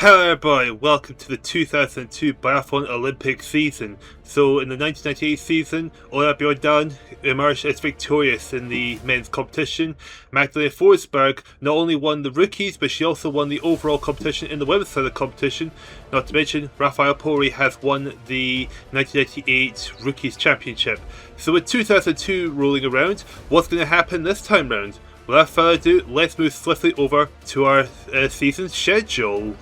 Hello everybody, welcome to the 2002 Biathlon Olympic season. So in the 1998 season, Bjorndalen emerged as victorious in the men's competition. Magdalena Forsberg not only won the rookies, but she also won the overall competition in the women's side of the competition. Not to mention, Rafael Pori has won the 1998 Rookies Championship. So with 2002 rolling around, what's going to happen this time round? Without further ado, let's move swiftly over to our season schedule.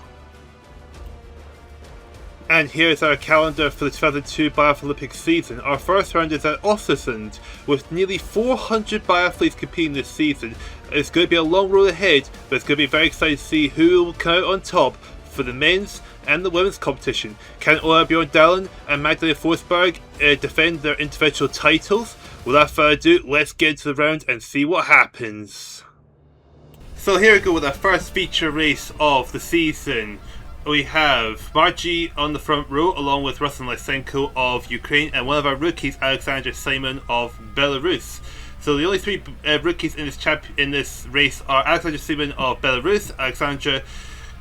And here's our calendar for the 2002 Biathlon Olympic season. Our first round is at Östersund, with nearly 400 biathletes competing this season. It's going to be a long road ahead, but it's going to be very exciting to see who will come out on top for the men's and the women's competition. Can Bjorndalen and Magdalena Forsberg defend their individual titles? Without further ado, let's get into the round and see what happens. So here we go with our first feature race of the season. We have Margie on the front row, along with Ruslan Lysenko of Ukraine, and one of our rookies, Alexander Simon of Belarus. So the only three rookies in this race are Alexander Simon of Belarus, Alexander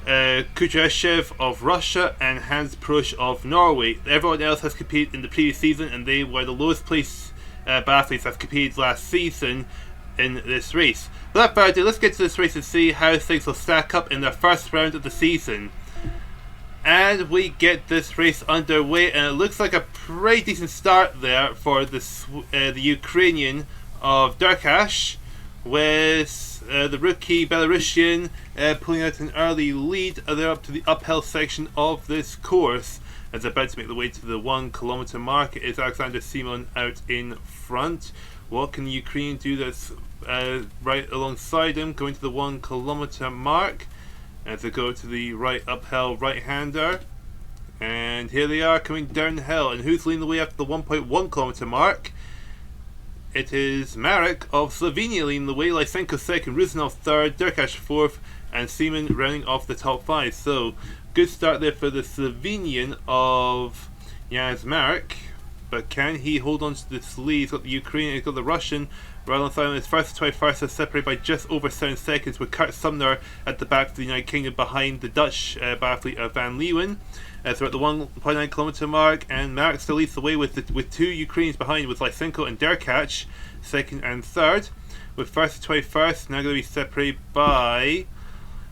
Kudryashev of Russia, and Hans Prosch of Norway. Everyone else has competed in the previous season, and they were the lowest placed biathletes that competed last season in this race. Without further ado, let's get to this race and see how things will stack up in the first round of the season. And we get this race underway, and it looks like a pretty decent start there for the Ukrainian of Derkash, with the rookie Belarusian pulling out an early lead. They're up to the uphill section of this course. As they're about to make the way to the 1 kilometer mark, it is Alexander Simon out in front. What can the Ukrainian do that's right alongside him, going to the 1 kilometer mark? As they go to the right uphill right-hander, and here they are coming downhill. And who's leading the way after the 1.1 kilometer mark? It is Marek of Slovenia leading the way, Lysenko second, Rusinov third, Derkash fourth, and Seaman rounding off the top five. So good start there for the Slovenian of Jan Marek, but can he hold on to this lead? He's got the Ukrainian, he's got the Russian right alongside him. His first to 21st is separated by just over 7 seconds, with Kurt Sumner at the back of the United Kingdom behind the Dutch biathlete of Van Leeuwen. So at the 1.9 kilometer mark, and Marek still leads the way with two Ukrainians behind, with Lysenko and Derkash second and third, with first to 21st now going to be separated by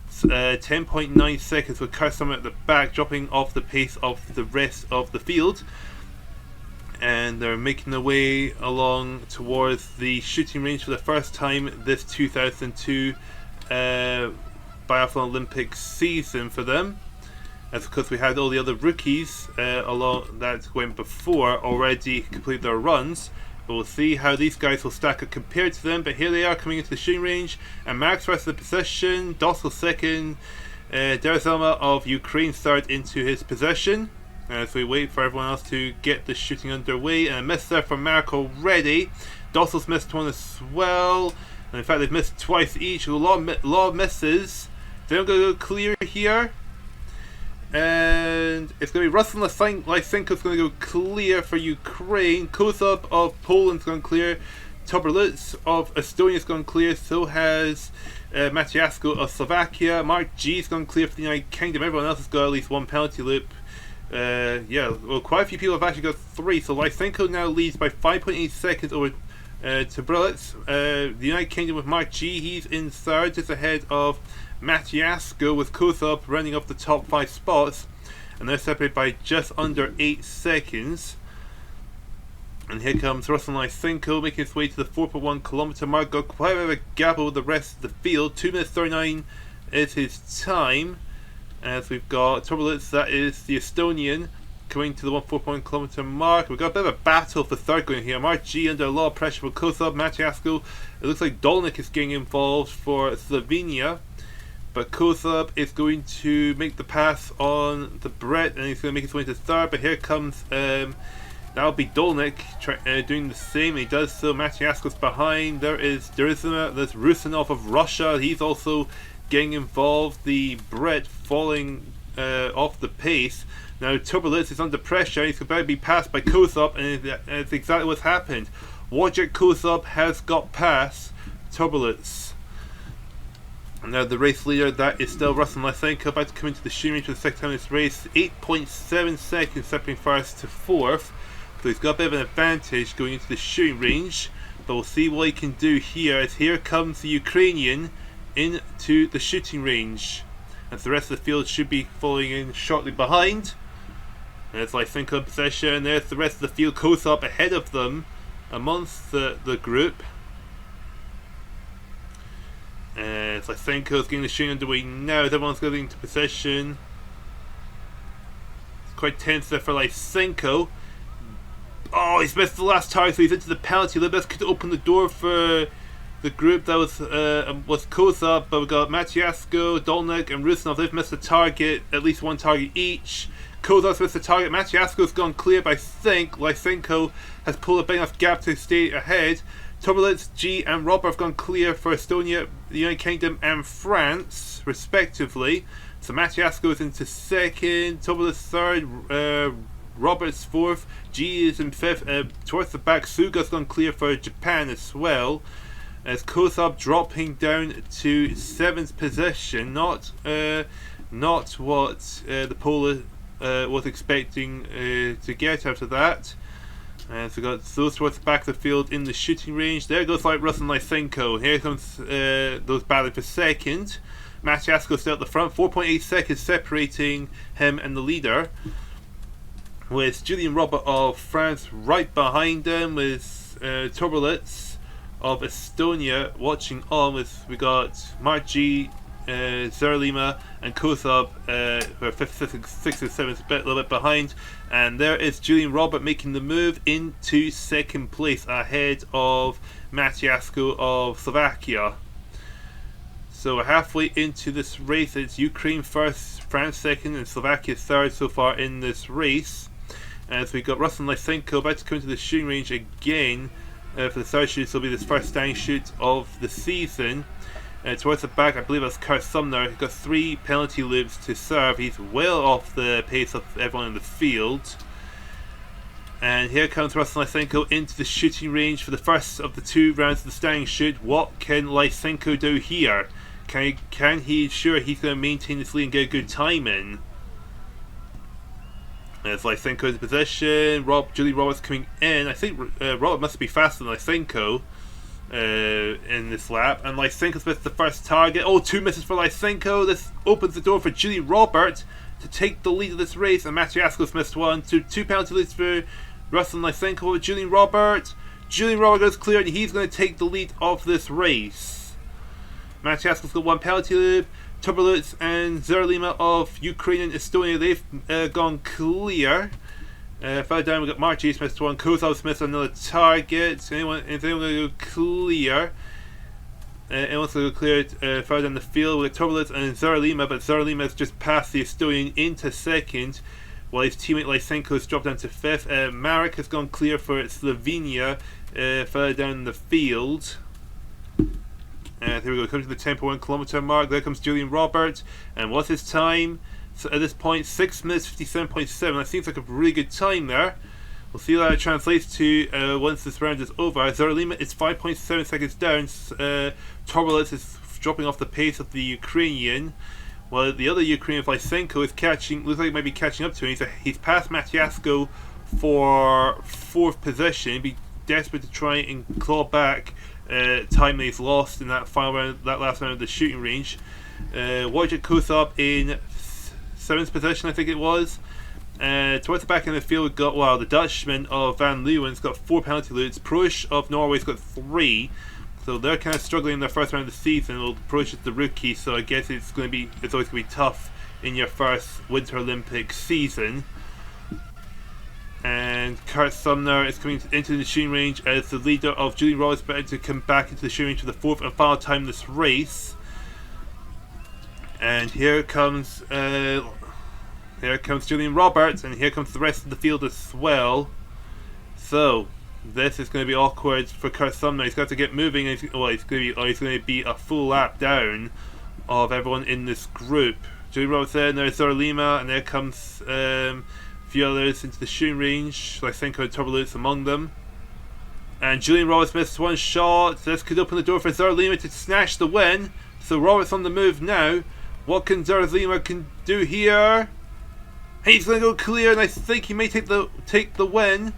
10.9 seconds, with Kurt Sumner at the back dropping off the pace of the rest of the field. And they're making their way along towards the shooting range for the first time this 2002 Biathlon Olympic season for them. As of course we had all the other rookies along that went before already complete their runs. But we'll see how these guys will stack up compared to them. But here they are coming into the shooting range, and Max rest of the position, Dossel second, Derezelma of Ukraine third into his possession. As we wait for everyone else to get the shooting underway, and a miss there from Marek already. Dossel's missed one as well, and in fact they've missed twice each. A lot of misses. They're going to go clear here, and it's going to be Ruslan Lysenko's going to go clear for Ukraine. Kozub of Poland's going to clear. Toberlitz of Estonia's going to clear. So has Matiasko of Slovakia. Mark G's going to clear for the United Kingdom. Everyone else has got at least one penalty loop. Quite a few people have actually got 3. So Lysenko now leads by 5.8 seconds over Toberlitz. The United Kingdom with Mark G, he's in third, just ahead of Matiasko, with Kozub running up the top 5 spots, and they're separated by just under 8 seconds. And here comes Ruslan Lysenko making his way to the 4.1 kilometer mark. Got quite a bit of a gap with the rest of the field. 2 minutes 39 is his time. As we've got Toberlitz, that is the Estonian, coming to the 4.1 kilometer mark. We've got a bit of a battle for third going here. Mark G under a lot of pressure for Kozub. Matiasko, it looks like Dolnik is getting involved for Slovenia, but Kozub is going to make the pass on the Brett, and he's going to make his way to third. But here comes that'll be Dolnik doing the same, and he does so. Matiasko's behind. There's Rusinov of Russia, he's also getting involved. The Brett falling off the pace. Now Toberlitz is under pressure. He's about to be passed by Kozub, and that's exactly what's happened. Wojciech Kozub has got past Toberlitz. And now the race leader, that is still Ruslan Lysenko, about to come into the shooting range for the second time in this race. 8.7 seconds separating first to fourth. So he's got a bit of an advantage going into the shooting range. But we'll see what he can do here, as here comes the Ukrainian into the shooting range. As the rest of the field should be following in shortly behind. There's Lysenko in possession. There's the rest of the field, Kozub ahead of them amongst the group. Lysenko's getting the shooting underway now. Everyone's going into possession. It's quite tense there for Lysenko. Oh, he's missed the last target, so he's into the penalty. This could open the door for the group that was Kozub, but we've got Maciasko, Dolnik, and Rusnov. They've missed a target, at least one target each. Kozub's missed a target. Maciasko's gone clear, but I think Lysenko has pulled a big enough gap to stay ahead. Turbulence, G, and Robert have gone clear for Estonia, the United Kingdom, and France, respectively. So Maciasko is into second, Turbulence third, Robert's fourth, G is in fifth. Towards the back, Suga's gone clear for Japan as well. As Kozub dropping down to seventh position, not what the Pole was expecting to get out of that. So we got those towards the back of the field in the shooting range. There goes Ruslan Lysenko. Here comes those battling for second. Maciasko still at the front, 4.8 seconds separating him and the leader. With Julien Robert of France right behind him, with Turbulence of Estonia watching on. We got Margi, Zerlima, and Kozub, who are 5th, 6th, and 7th, a little bit behind. And there is Julien Robert making the move into second place ahead of Maciasko of Slovakia. So we're halfway into this race. It's Ukraine first, France second, and Slovakia third so far in this race. As we got Ruslan Lysenko about to come into the shooting range again for the third shoot. This will be his first standing shoot of the season. Towards the back, I believe that's Kurt Sumner. He's got 3 penalty loops to serve. He's well off the pace of everyone in the field. And here comes Ruslan Lysenko into the shooting range for the first of the 2 rounds of the standing shoot. What can Lysenko do here? Can he ensure he's going to maintain this lead and get a good time in? As Lysenko in position, Julie Roberts coming in. I think Robert must be faster than Lysenko in this lap. And Lysenko's missed the first target. Oh, 2 misses for Lysenko. This opens the door for Julie Robert to take the lead of this race. And Maciasko's missed one. 2 penalty leads for Ruslan Lysenko with Julie Robert. Julie Robert goes clear, and he's going to take the lead of this race. Maciasko's got 1 penalty loop. Turbulence and Zerlima of Ukraine and Estonia, they've gone clear. Further down we've got Margie missed 1, Kozub's missed another target. Anyone going to go clear? Anyone's going to go clear further down the field with Turbulence and Zerlima, but Zerlima has just passed the Estonian into second, while his teammate Lysenko has dropped down to 5th. Marek has gone clear for Slovenia further down the field. Here we go, come to the 10.1 kilometer mark. There comes Julien Robert, and what's his time? So at this point, 6 minutes 57.7. That seems like a really good time there. We'll see how that translates to once this round is over. Zerlima is 5.7 seconds down. Turbulence is dropping off the pace of the Ukrainian, while the other Ukrainian, Lysenko, is catching. Looks like he might be catching up to him. He's passed Maciasko for 4th position. He'd be desperate to try and claw back time he's lost in that final round, that last round of the shooting range. Wojciech Kozub in 7th position, I think it was. Towards the back end of the field, we've got the Dutchman of Van Leeuwen's got 4 penalty loops. Prosh of Norway's got 3. So they're kind of struggling in their first round of the season. Well, Prosh is the rookie, so I guess it's always going to be tough in your first Winter Olympic season. And Kurt Sumner is coming into the shooting range as the leader of Julie Roberts, about to come back into the shooting range for the 4th and final time in this race. And here comes Julien Roberts, and here comes the rest of the field as well. So this is going to be awkward for Kurt Sumner. He's got to get moving. And he's going to be a full lap down of everyone in this group. Julie Roberts there, and there's Zerlima, and there comes few others into the shooting range. Lysenko and Turbulence among them. And Julien Roberts missed 1 shot. This could open the door for Zerlima to snatch the win. So Roberts on the move now. What can Zerlima can do here? He's going to go clear, and I think he may take the win.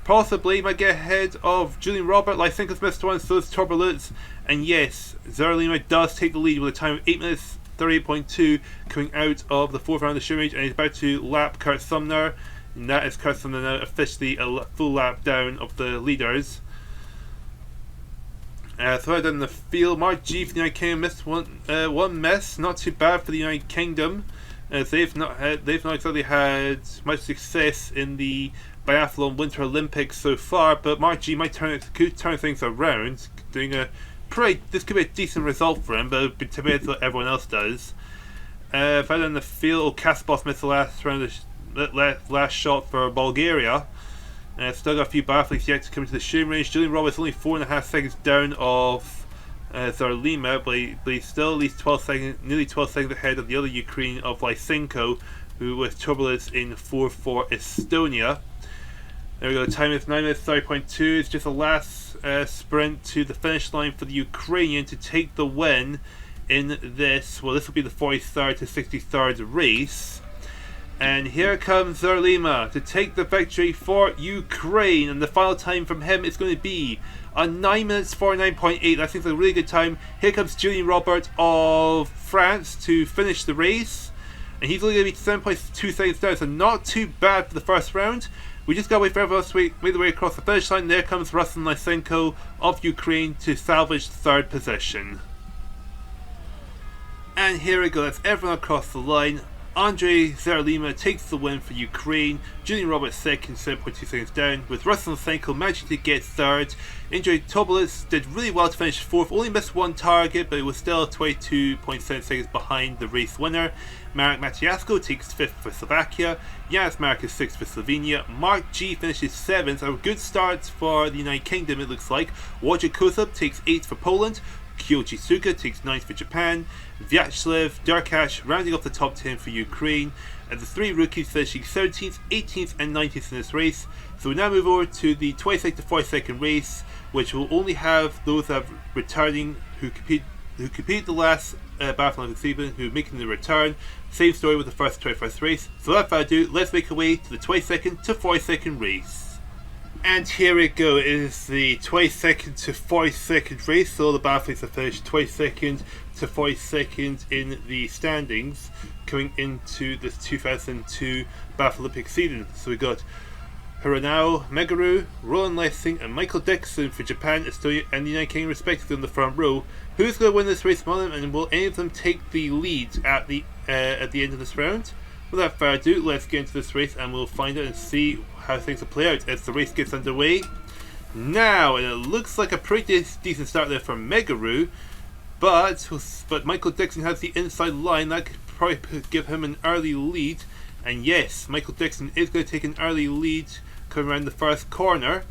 Possibly might get ahead of Julian Robert. Lysenko's missed one, so is Turbulence. And yes, Zerlima does take the lead with a time of 8 minutes 38.2 coming out of the 4th round of the shooting range, and he's about to lap Kurt Sumner. And that is Kurt Sumner now officially a full lap down of the leaders. Third in the field, Mark G for the United Kingdom missed one miss. Not too bad for the United Kingdom, as they've not exactly had much success in the Biathlon Winter Olympics so far. But Mark G could turn things around, doing this could be a decent result for him, but it'll be compared to what everyone else does. Third in the field, Kaspos missed the last round, last shot for Bulgaria. Still got a few biathletes yet to come into the shooting range. Julian Roberts only 4.5 seconds down of Zerlima, but he's still at least nearly 12 seconds ahead of the other Ukrainian of Lysenko, who was turbulence in 4 for Estonia. There we go, time is 9 minutes 30.2. It's just a last sprint to the finish line for the Ukrainian to take the win in this. Well, this will be the 43rd to 63rd race. And here comes Zerlima to take the victory for Ukraine, and the final time from him is going to be a 9 minutes 49.8. That seems like a really good time. Here comes Julian Robert of France to finish the race, and he's only going to be 7.2 seconds down, so not too bad for the first round. We just gotta wait for everyone else to make their way across the finish line. There comes Ruslan Lysenko of Ukraine to salvage third position. And here we go, that's everyone across the line. Andrei Zerlima takes the win for Ukraine. Julian Roberts second, 7.2 seconds down, with Ruslan Lysenko managing to get third. Andrei Turbulence did really well to finish fourth, only missed one target, but it was still 22.7 seconds behind the race winner. Marek Matiasko takes 5th for Slovakia. Janis Marek is 6th for Slovenia. Mark G finishes 7th, a good start for the United Kingdom it looks like. Wojciech Kosub takes 8th for Poland. Kyoji Suga takes 9th for Japan. Vyacheslav Derkash rounding off the top 10 for Ukraine, and the 3 rookies finishing 17th, 18th and 19th in this race. So we now move over to the 22nd to 42nd race, which will only have those that are returning who competed the last Biathlon Olympic Season, who are making the return. Same story with the first 21st race. So without further ado, let's make our way to the 22nd to 42nd race. And here we go, it is the 22nd to 42nd race, so the biathletes have finished 22nd to 42nd in the standings, coming into this 2002 Biathlon Olympic season. So we got Hironao Megaru, Roland Lessing and Michael Dixon for Japan, Estonia and the United Kingdom respectively in the front row. Who's going to win this race among them, and will any of them take the lead at the end of this round? Without further ado, let's get into this race and we'll find out and see how things will play out as the race gets underway now. And it looks like a pretty decent start there from Megaru, but Michael Dixon has the inside line. That could probably give him an early lead, and yes, Michael Dixon is going to take an early lead coming around the first corner.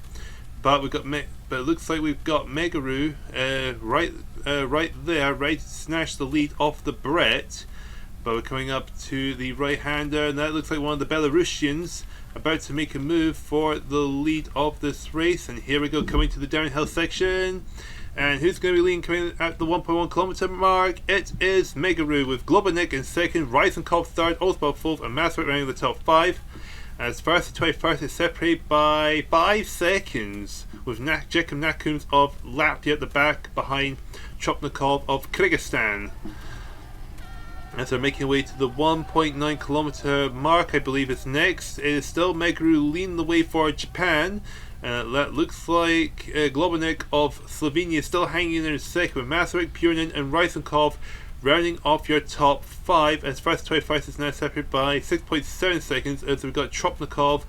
But it looks like we've got Megaru right there, snatch the lead off the Brett. But we're coming up to the right-hander, and that looks like one of the Belarusians about to make a move for the lead of this race. And here we go, coming to the downhill section. And who's going to be leading coming at the 1.1 kilometer mark? It is Megaru, with Globanik in second, Reisenkopf third, Oswald fourth, and Maswick rounding the top 5. As first to 21st is separated by 5 seconds, with Jacob Nakums of Latvia at the back behind Chopnikov of Kyrgyzstan. As they're making their way to the 1.9 kilometer mark, I believe it's next. It is still Megaru leading the way for Japan. That looks like Globanik of Slovenia still hanging in there in second, with Masaryk, Bjorndalen and Reisenkopf rounding off your top 5. As first 25 is now separated by 6.7 seconds, as we've got Chopnikov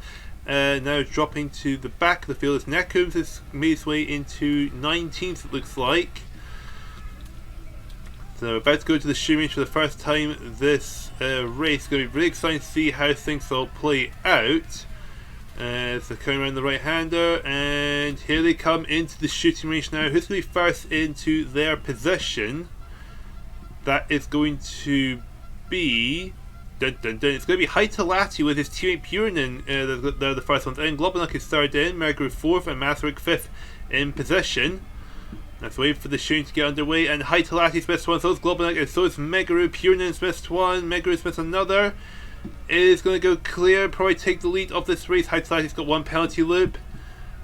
now dropping to the back of the field as Nakums has made his way into 19th it looks like. So we're about to go to the shooting range for the first time this race. It's going to be really exciting to see how things will play out. So coming around the right-hander, and here they come into the shooting range now. Who's going to be first into their position? That is going to be... It's going to be Haitalati with his teammate Bjorndalen. They're the first ones in. Globanuk is third in, Megaru fourth, and Masaryk fifth in position. Let's wait for the shooting to get underway. And Haitalaki's missed one, so is Globanek, and so is Megaru. Bjorndalen's missed one, Megaru's missed another. Is going to go clear, probably take the lead of this race. Haitalaki's got one penalty loop.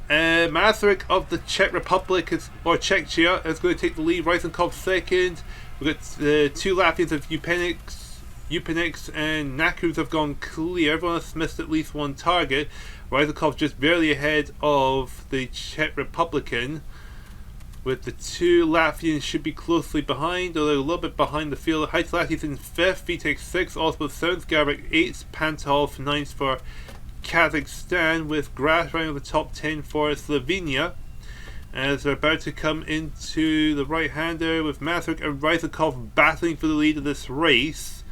Masaryk of the Czech Republic, or Czechia, is going to take the lead. Ryzenkov second. We've got two Latvians of Upenix and Nakus have gone clear. Everyone has missed at least one target. Ryzenkov just barely ahead of the Czech Republican, with the two Latvians should be closely behind, although a little bit behind the field. Haitalaki's in 5th, Vitek 6th, Oswald 7th, Gavrik 8th, Pantov 9th for Kazakhstan, with Gras running the top 10 for Slovenia, as they're about to come into the right-hander, with Masaryk and Ryzenkov battling for the lead of this race.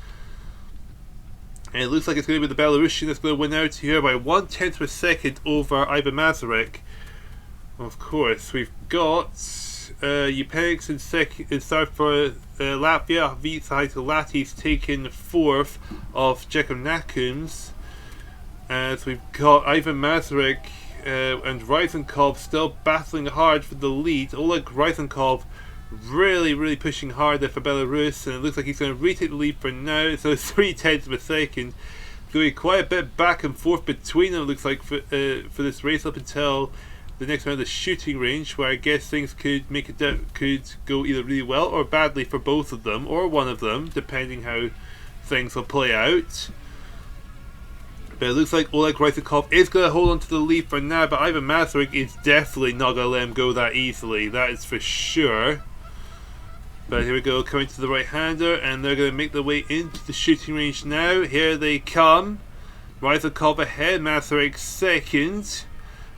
And it looks like it's going to be the Belarusian that's going to win out here by 1/10 of a second over Ivan Masaryk. Of course, we've got Upenix in third for Latvia. Haitalaki's taken 4th of Jekam Nakums. As we've got Ivan Masaryk and Ryzenkov still battling hard for the lead. Oleg Ryzenkov really pushing hard there for Belarus, and it looks like he's going to retake the lead for now. So 3/10 of a second. Going to be quite a bit back and forth between them, looks like, for this race up until the next round of the shooting range, where I guess things could could go either really well or badly for both of them, or one of them, depending how things will play out. But it looks like Oleg Ryzenkov is going to hold on to the lead for now, but Ivan Masaryk is definitely not going to let him go that easily, that is for sure. But here we go, coming to the right-hander, and they're going to make their way into the shooting range now. Here they come. Ryzenkov ahead, Masaryk second.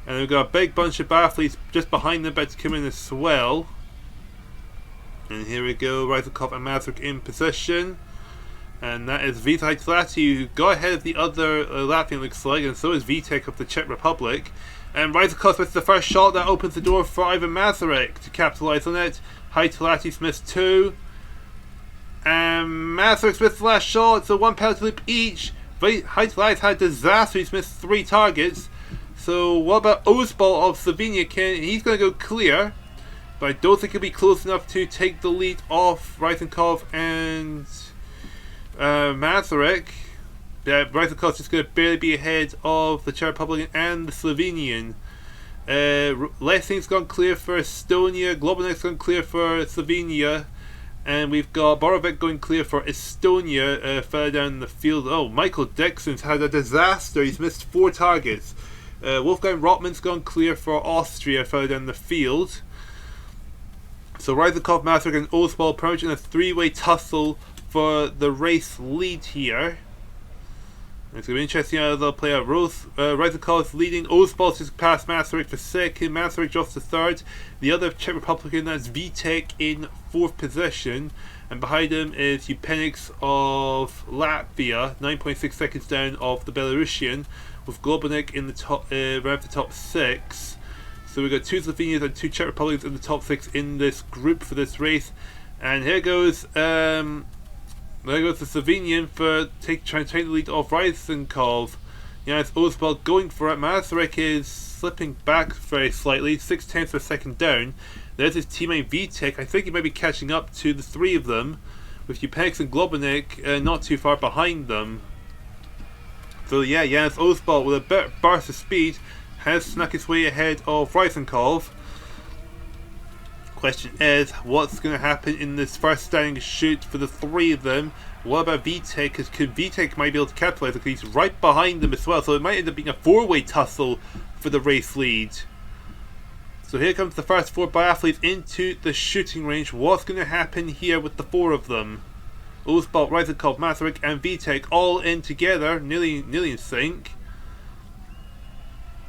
And we've got a big bunch of biathletes just behind them about to come in as well. And here we go, Ryzenkov and Masaryk in position. And that is Vitek Haitalaky, who got ahead of the other Latvian, looks like, and so is Vitek of the Czech Republic. And Ryzenkov with the first shot that opens the door for Ivan Masaryk to capitalise on it. Haitalaky's missed 2. And Masaryk's missed the last shot, so 1 penalty loop each. Haitalaky's had a disaster, he's missed 3 targets. So what about Osbal of Slovenia? He's going to go clear, but I don't think he'll be close enough to take the lead off Ryzenkov and Masaryk. Yeah, Ryzenkov's just going to barely be ahead of the Czech Republican and the Slovenian. Lessing's gone clear for Estonia, Globanek's gone clear for Slovenia, and we've got Borovic going clear for Estonia further down the field. Oh, Michael Dixon's had a disaster, he's missed 4 targets. Wolfgang Rotman's gone clear for Austria further down the field. So Ryzenkov, Masaryk and Osbal approaching a 3-way tussle for the race lead here. It's going to be interesting how they'll play out. Ryzenkov's leading, Osbal's just past Masaryk for second, Masaryk drops to third. The other Czech Republican, that's Vitek, in 4th position. And behind him is Upenix of Latvia, 9.6 seconds down of the Belarusian, with Globanek in the top, around the top 6. So we've got 2 Slovenians and 2 Czech Republicans in the top 6 in this group for this race. And here goes the Slovenian for trying to take the lead off Ryzenkov. Yeah, it's Osbal going for it. Masaryk is slipping back very slightly, 0.6 of a second down. There's his teammate Vitek. I think he might be catching up to the 3 of them, with Upenix and Globanek not too far behind them. So yeah, it's Osbal with a bit of burst of speed has snuck his way ahead of Ryzenkov. Question is, what's going to happen in this first standing shoot for the 3 of them? What about Vitek? Because Vitek might be able to capitalise, because he's right behind them as well, so it might end up being a 4-way tussle for the race lead. So here comes the first 4 biathletes into the shooting range. What's going to happen here with the 4 of them? Osbal, Ryzenkov, Masaryk and Vitek all in together, nearly in sync.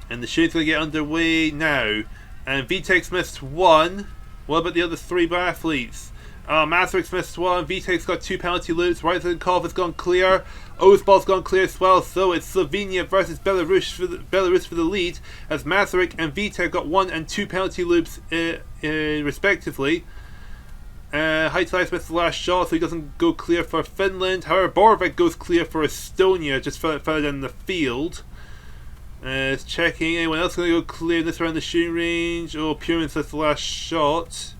And the shoot's going to get underway now. And Vitek's missed 1. What about the other 3 biathletes? Masaryk's missed 1, Vitek's got 2 penalty loops, Ryzenkov has gone clear, Osbal's gone clear as well, so it's Slovenia versus Belarus for the lead, as Masaryk and Vitek got 1 and 2 penalty loops respectively. Haitalaky missed the last shot, so he doesn't go clear for Finland. However, Borovic goes clear for Estonia, just further down the field. It's checking. Anyone else going to go clear in this round of the shooting range? Oh, Pureman says the last shot.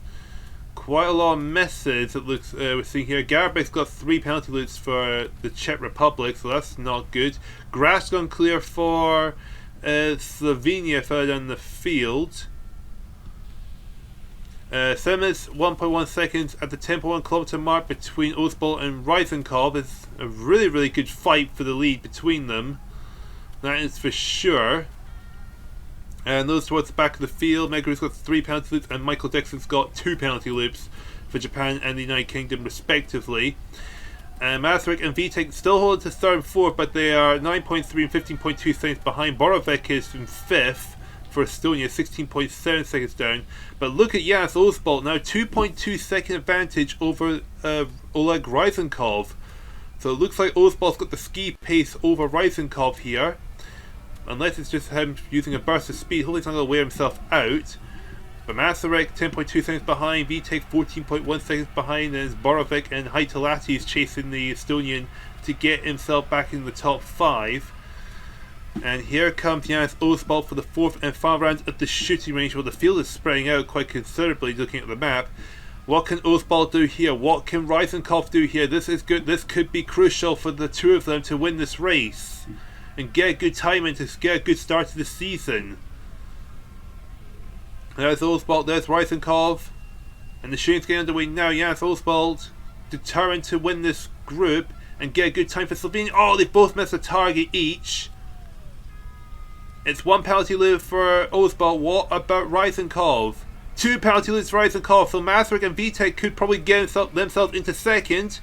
quite a lot of misses. It looks we're seeing here. Garabek's got 3 penalty loops for the Czech Republic, so that's not good. Graf's gone clear for Slovenia further down the field. 7 minutes 1.1 seconds at the 10.1 kilometer mark between Osbolt and Ryzenkov. It's a really good fight for the lead between them. That is for sure. And those towards the back of the field, Megaru's got 3 penalty loops and Michael Dixon's got 2 penalty loops for Japan and the United Kingdom respectively. And Masaryk and Vitek still hold to 3rd and 4th, but they are 9.3 and 15.2 seconds behind. Borovec is in 5th for Estonia, 16.7 seconds down. But look at Jas Osbolt now, 2.2 second advantage over Oleg Ryzenkov. So it looks like Osbolt's got the ski pace over Ryzenkov here. Unless it's just him using a burst of speed. Hopefully he's not going to wear himself out. But Masaryk 10.2 seconds behind, Vitek 14.1 seconds behind, and Borovec and Haitalatis chasing the Estonian to get himself back in the top 5. And here comes Jas Osbolt for the 4th and final round at the shooting range, where the field is spreading out quite considerably looking at the map. What can Osbolt do here? What can Ryzenkov do here? This is good. This could be crucial for the two of them to win this race and get a good time and to get a good start to the season. There's Osbolt, there's Ryzenkov, and the shooting's getting underway now. Jas Osbolt determined to win this group and get a good time for Slovenia. Oh, they both missed a target each. It's 1 penalty loop for Osbolt. What about Ryzenkov? 2 penalty loops for Ryzenkov, so Masaryk and Vitek could probably get themselves into 2nd.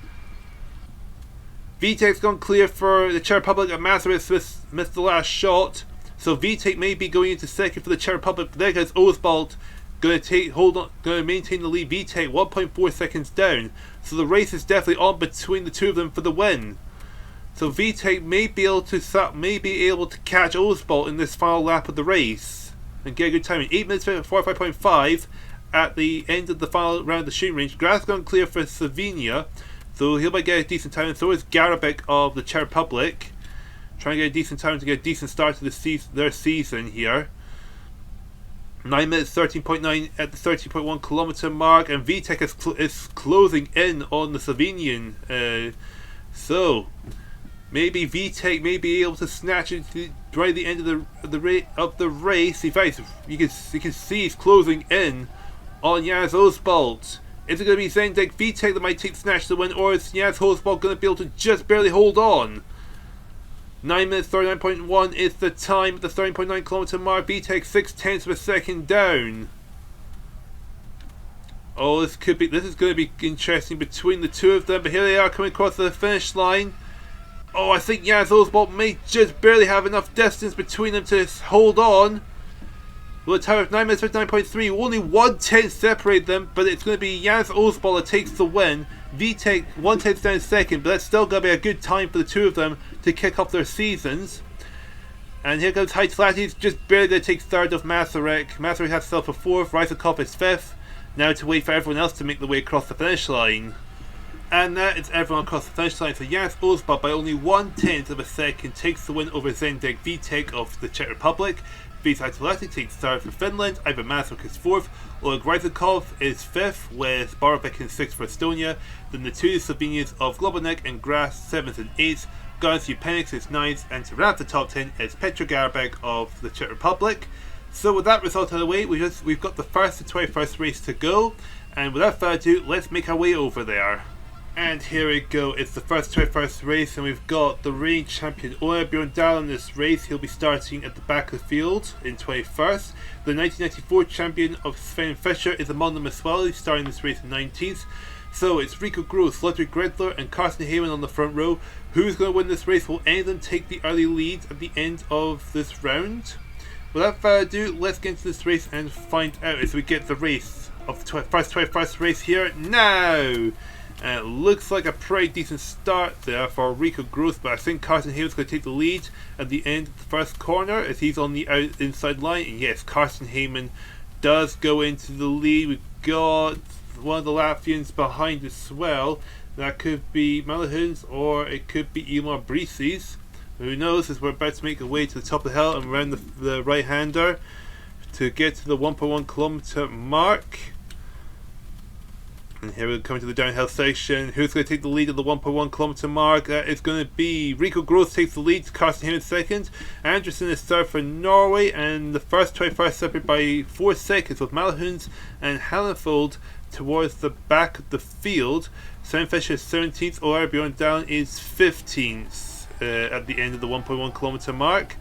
Vitek's gone clear for the Czech Republic, and Masaryk missed the last shot. So Vitek may be going into 2nd for the Czech Republic, but there goes Osbolt, going to maintain the lead. Vitek 1.4 seconds down. So the race is definitely on between the two of them for the win. So Vitek may be able to catch Osbolt in this final lap of the race and get a good time. 8 minutes 45.5 at the end of the final round of the shooting range. Graf's gone clear for Slovenia, so he'll might get a decent time, and so is Garabek of the Czech Republic, trying to get a decent time to get a decent start to their season here. 9 minutes 13.9 at the 13.1 kilometer mark, and Vitek is closing in on the Slovenian. So maybe Vitek may be able to snatch it right at the end of the race. In fact, you can see he's closing in on Jas Osbolt. Is it going to be Zendek Vitek that might snatch the win, or is Jas Osbolt going to be able to just barely hold on? 9 minutes 39.1 is the time at the 13.9 kilometer mark. Vitek 0.6 of a second down. Oh, this is going to be interesting between the two of them. But here they are coming across the finish line. Oh, I think Jas Osbolt may just barely have enough distance between them to hold on. Well, a time of 9 minutes 59.3, only 1/10 separate them, but it's going to be Jas Osbolt that takes the win. Vitek 1/10 down 2nd, but that's still going to be a good time for the two of them to kick off their seasons. And here comes Haitalatis, just barely going to take 3rd of Masaryk. Masaryk has himself a 4th, Ryzenkov is 5th. Now to wait for everyone else to make their way across the finish line. And that is everyone across the finish line. So Jas Osbolt by only 1/10 of a second takes the win over Zendek Vitek of the Czech Republic. Vitek Haitalatis takes 3rd for Finland. Ivan Masaryk is 4th. Oleg Ryzenkov is 5th, with Borovec in 6th for Estonia. Then the two Slovenians of Globonek and Graf 7th and 8th. Gans Jupenix is 9th, and to round the top 10 is Petr Garabek of the Czech Republic. So with that result out of the way, we've got the first to 21st race to go, and without further ado, let's make our way over there. And here we go, it's the first 21st race, and we've got the reigning champion Einar Bjorndalen in this race. He'll be starting at the back of the field in 21st. The 1994 champion of Sven Fischer is among them as well. He's starting this race in 19th. So it's Rico Gross, Ludwig Gredler and Carsten Heyman on the front row. Who's going to win this race? Will any of them take the early lead at the end of this round? Without further ado, let's get into this race and find out as we get the race of the first 21st race here now. And it looks like a pretty decent start there for Rico Gross, but I think Carsten Heyman's going to take the lead at the end of the first corner as he's on the inside line. And yes, Carsten Heyman does go into the lead. We've got one of the Latvians behind as well. That could be Malahun's or it could be Ilmar Brisis. Who knows, as we're about to make our way to the top of the hill and around the right-hander to get to the 1.1 kilometer mark. And here we come to the downhill section. Who's going to take the lead at the 1.1 kilometer mark? It's going to be Rico Groth takes the lead, Carsten Heyman second. Andersen is third for Norway, and the first 21st separated by 4 seconds with Malahunds and Hallenfold towards the back of the field. Sam Fisher is 17th, or Bjorndalen is 15th at the end of the 1.1 kilometer mark.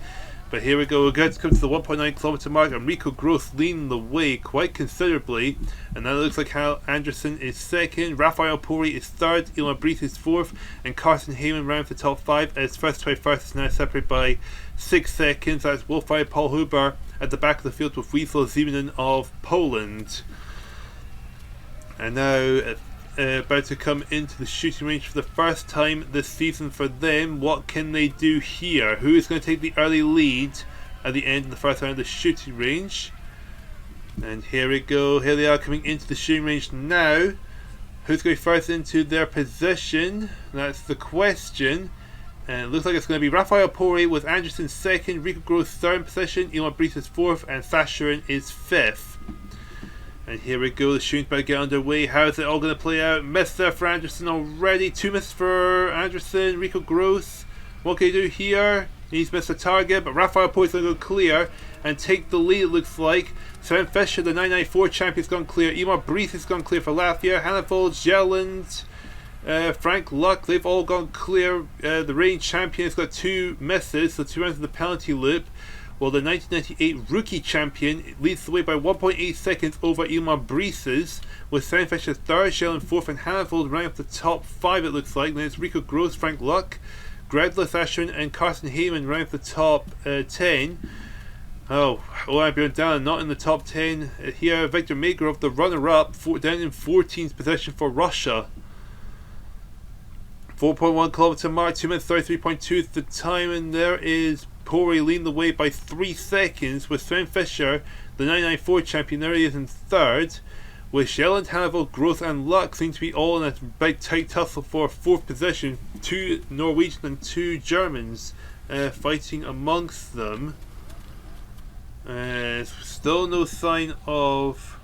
But here we go, we're going to come to the 1.9 kilometer mark, and Rico Groth leading the way quite considerably. And now it looks like Hal Andersen is second, Rafael Pori is third, Ilmar Brieth is fourth, and Carsten Heyman round for the top 5 as first 21st is now separated by 6 seconds. That's Wolfgang Paul Huber at the back of the field with Wiesel Zimmerman of Poland. And now about to come into the shooting range for the first time this season for them. What can they do here? Who is going to take the early lead at the end of the first round of the shooting range? And here we go. Here they are coming into the shooting range now. Who's going first into their position? That's the question. And it looks like it's going to be Rafael Pori with Andersen second, Rico Groth third position, Ilmar Brieth is fourth, and Faschuren is fifth. And here we go, the shooting's about to get underway. How is it all going to play out? Miss there for Andersen already. 2 misses for Andersen. Rico Groth, what can he do here? He's missed a target, but Rafael Pori's going to go clear and take the lead, it looks like. Sven Fischer, the 994 champion, has gone clear. Ilmar Brieth has gone clear for Latvia. Hannefold, Jelland, Frank Luck, they've all gone clear. The reigning champion has got 2 misses, so 2 rounds of the penalty loop. Well, the 1998 rookie champion leads the way by 1.8 seconds over Ilmar Brieth's, with Sven Fischer third, Jelland fourth, and Hannefold running up the top 5, it looks like. Then it's Rico Groth, Frank Luck, Gredler, Faschuren, and Carsten Heyman running up the top 10. Oh, Bjorndalen not in the top 10. Here, Viktor Magerov, the runner-up, down in 14th position for Russia. 4.1 kilometer mark, 2 minutes 33.2 is the time, and there is Pori leading the way by 3 seconds with Sven Fischer, the 994 champion. There he is in third, with Jelland, Hannefold, Groth, and Luck seem to be all in a big tight tussle for 4th position. 2 Norwegians and 2 Germans fighting amongst them. Still no sign of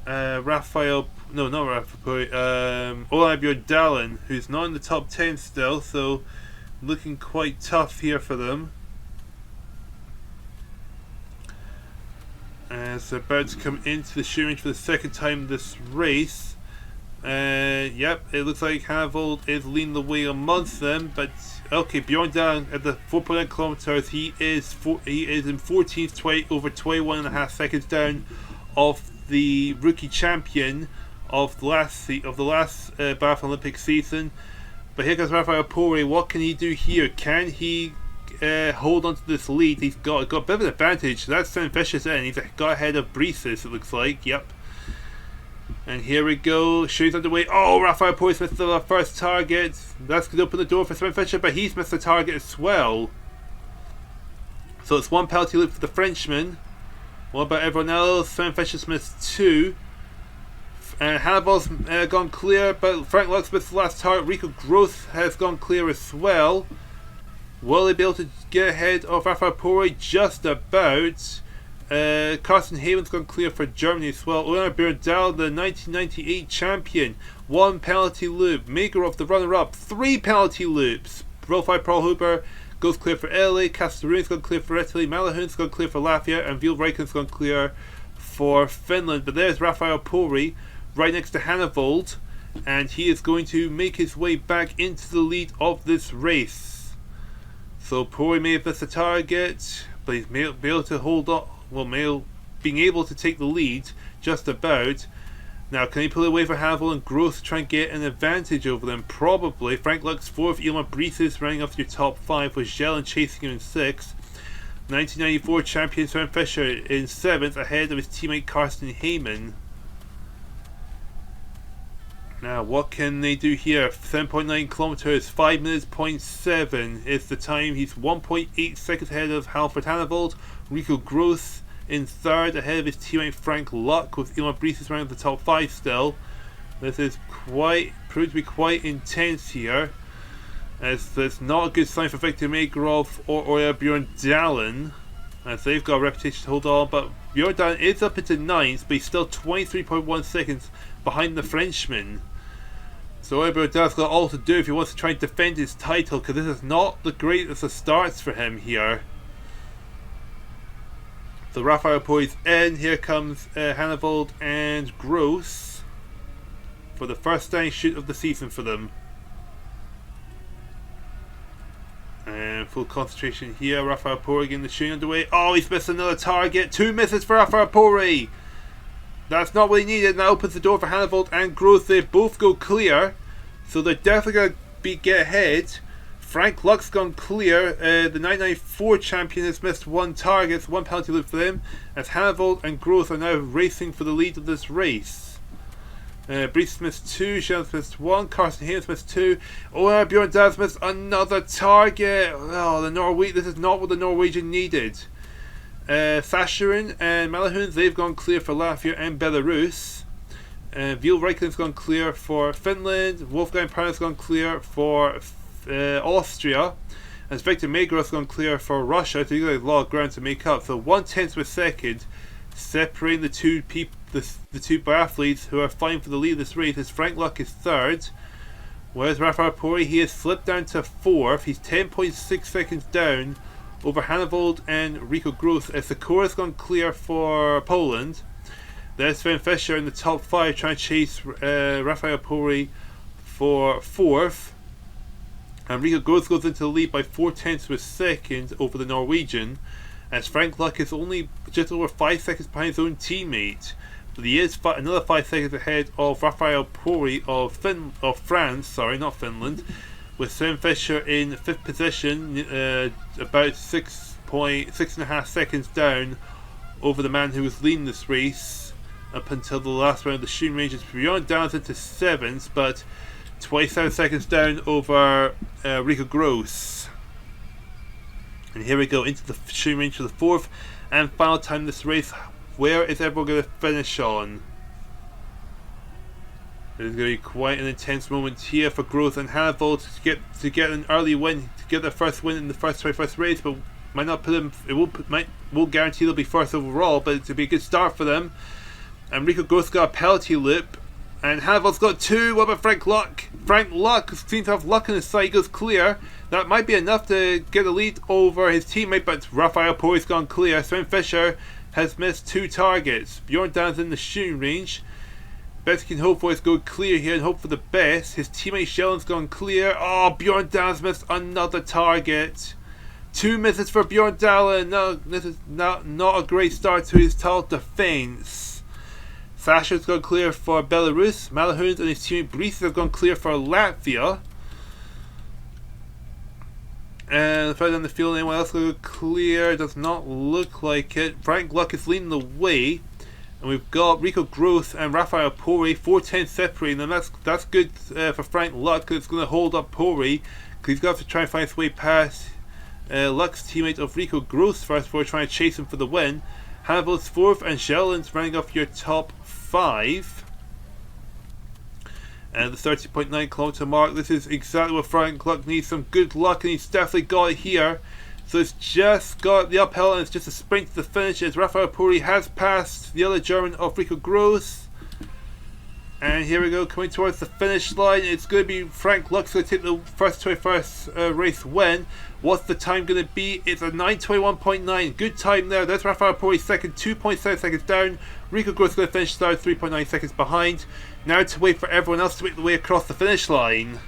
Rafael. No, not Rafael Pori. Bjorndalen, who's not in the top 10 still, so looking quite tough here for them. As they're about to come into the shooting range for the second time this race. Yep, it looks like Hannefold is leading the way amongst them, but okay, Bjorndalen at the 4.9 kilometers, he is in 14th, over 21.5 seconds down of the rookie champion of the last Biathlon Olympic season. But here comes Rafael Pori. What can he do here? Can he hold on to this lead? He's got a bit of an advantage. That's Sven Fischer's in. He's got ahead of Brieth's, it looks like. Yep. And here we go. Shooting's underway. Oh, Rafael Pori's missed the first target. That's going to open the door for Sven Fischer, but he's missed the target as well. So it's 1 penalty loop for the Frenchman. What about everyone else? Sven Fischer's missed 2. Hannefold's gone clear, but Frank Luck's missed the last target. Rico Groth has gone clear as well. Will they be able to get ahead of Rafael Pori? Just about. Carsten Heyman's gone clear for Germany as well. Einar Bjorndalen, the 1998 champion, 1 penalty loop. Magerov, the runner-up, 3 penalty loops. Rolf Paul Huber goes clear for Italy. Castelluni's gone clear for Italy. Malahun's gone clear for Latvia, and Vielreiken's gone clear for Finland. But there's Rafael Pori right next to Hannefold, and he is going to make his way back into the lead of this race. So Pori may have missed the target, but he's be able to hold on. Well, being able to take the lead just about. Now, can he pull away for Hannefold and Groth to try and get an advantage over them? Probably. Frank Luck's 4th, Ilmar Brieth is running up to your top 5, with Jelland chasing him in 6th. 1994 champion Sven Fischer in 7th, ahead of his teammate Carsten Heyman. Now, what can they do here? 7.9 kilometers, 5 minutes, 0.7 is the time. He's 1.8 seconds ahead of Halford Hannefold. Rico Groth in 3rd, ahead of his teammate Frank Luck, with Ilmar Brieth running the top 5 still. This is proved to be quite intense here, as that's not a good sign for Viktor Magerov or Bjorndalen. as they've got a reputation to hold on, but Bjorndalen is up into 9th, but he's still 23.1 seconds behind the Frenchman. So Bjorndalen's got all to do if he wants to try and defend his title, because this is not the greatest of starts for him here. So Raphael Pori's in. Here comes Hannavold and Gross for the first dying shoot of the season for them. And full concentration here. Raphael Pori getting the shooting underway. Oh, he's missed another target. 2 misses for Raphael Pori. That's not what he needed. And that opens the door for Hannavold and Gross. They both go clear, so they're definitely going to get ahead. Frank Luck's gone clear. The 994 champion has missed 1 target, so 1 penalty loop for them, as Hannavold and Gross are now racing for the lead of this race. Brees missed 2, Shell's missed 1, Carson Haynes missed 2. Oh, Bjorndalen missed another target. Oh, this is not what the Norwegian needed. Sasharin and Malahun, they've gone clear for Latvia and Belarus. Viel Reikland's gone clear for Finland. Wolfgang Parn's gone clear for Austria, as Victor Megros gone clear for Russia. So you got a lot of ground to make up. So 1/10 of a second separating the two biathletes who are fighting for the lead of this race. As Frank Luck is 3rd, whereas Raphael Pori, he has slipped down to 4th. He's 10.6 seconds down over Hannavold and Rico Gross, as Sikora's gone clear for Poland. There's Sven Fischer in the top 5 trying to chase Raphael Pori for 4th. And Rico Gross goes into the lead by 0.4 of a second over the Norwegian, as Frank Luck is only just over 5 seconds behind his own teammate. But he is another 5 seconds ahead of Raphael Pori of France, sorry, not Finland, with Sven Fischer in 5th position, about 6.5 seconds down over the man who was leading this race up until the last round of the shooting range. It's Bjorndalen into 7th, but 27 seconds down over Rico Gross. And here we go into the shooting range for the 4th and final time in this race. Where is everyone going to finish on? It is going to be quite an intense moment here for Gross and Hannavold to get an early win, to get their first win in the first race, but might not put them. Won't guarantee they'll be first overall, but it'll be a good start for them. And Rico Gross got a penalty loop, and Hannavold's got 2. What about Frank Luck? Frank Luck seems to have luck on his side. He goes clear. That might be enough to get a lead over his teammate, but Raphael Pori's gone clear. Sven Fischer has missed 2 targets. Bjorndalen's in the shooting range. Best he can hope for is go clear here and hope for the best. His teammate Schellen's gone clear. Oh, Bjorndalen's missed another target. 2 misses for Bjorndalen. No, this is not a great start to his tall defense. Sasha's gone clear for Belarus. Malahun and his teammate Brees have gone clear for Latvia. And further down the field, anyone else going to go clear? Does not look like it. Frank Luck is leading the way. And we've got Rico Gross and Raphael Pori, 4:10 separating them. That's good for Frank Luck, because it's going to hold up Pori, because he's got to try and find his way past Luck's teammate of Rico Gross first before trying to chase him for the win. Hannavold's 4th and Schellen's running off your top 5. And the 30.9 kilometer mark. This is exactly what Frank Luck needs. Some good luck, and he's definitely got it here. So it's just got the uphill, and it's just a sprint to the finish, as Raphael Pori has passed the other German of Rico Gross. And here we go, coming towards the finish line. It's going to be Frank Luck's going to take the first 21st race win. What's the time going to be? It's a 9:21.9. Good time there. That's Raphael Pori second, 2.7 seconds down. Rico Gross going to finish third, 3.9 seconds behind. Now to wait for everyone else to make the way across the finish line.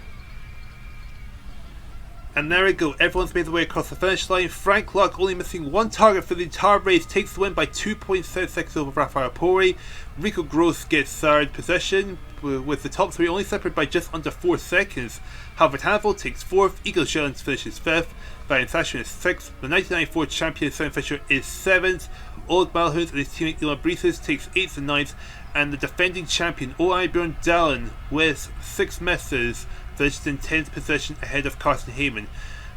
And there we go, everyone's made their way across the finish line. Frank Luck, only missing 1 target for the entire race, takes the win by 2.7 seconds over Raphael Pori. Rico Gross gets 3rd position, with the top 3 only separated by just under 4 seconds. However, Hannavold takes 4th, Eagle Schellen finishes 5th, Brian Sasharin is 6th, the 1994 champion Sven Fischer is 7th, Old Malhus and his teammate Elon Brees takes 8th and 9th, and the defending champion Einar Bjorndalen with 6 misses finished in 10th position ahead of Carsten Heyman.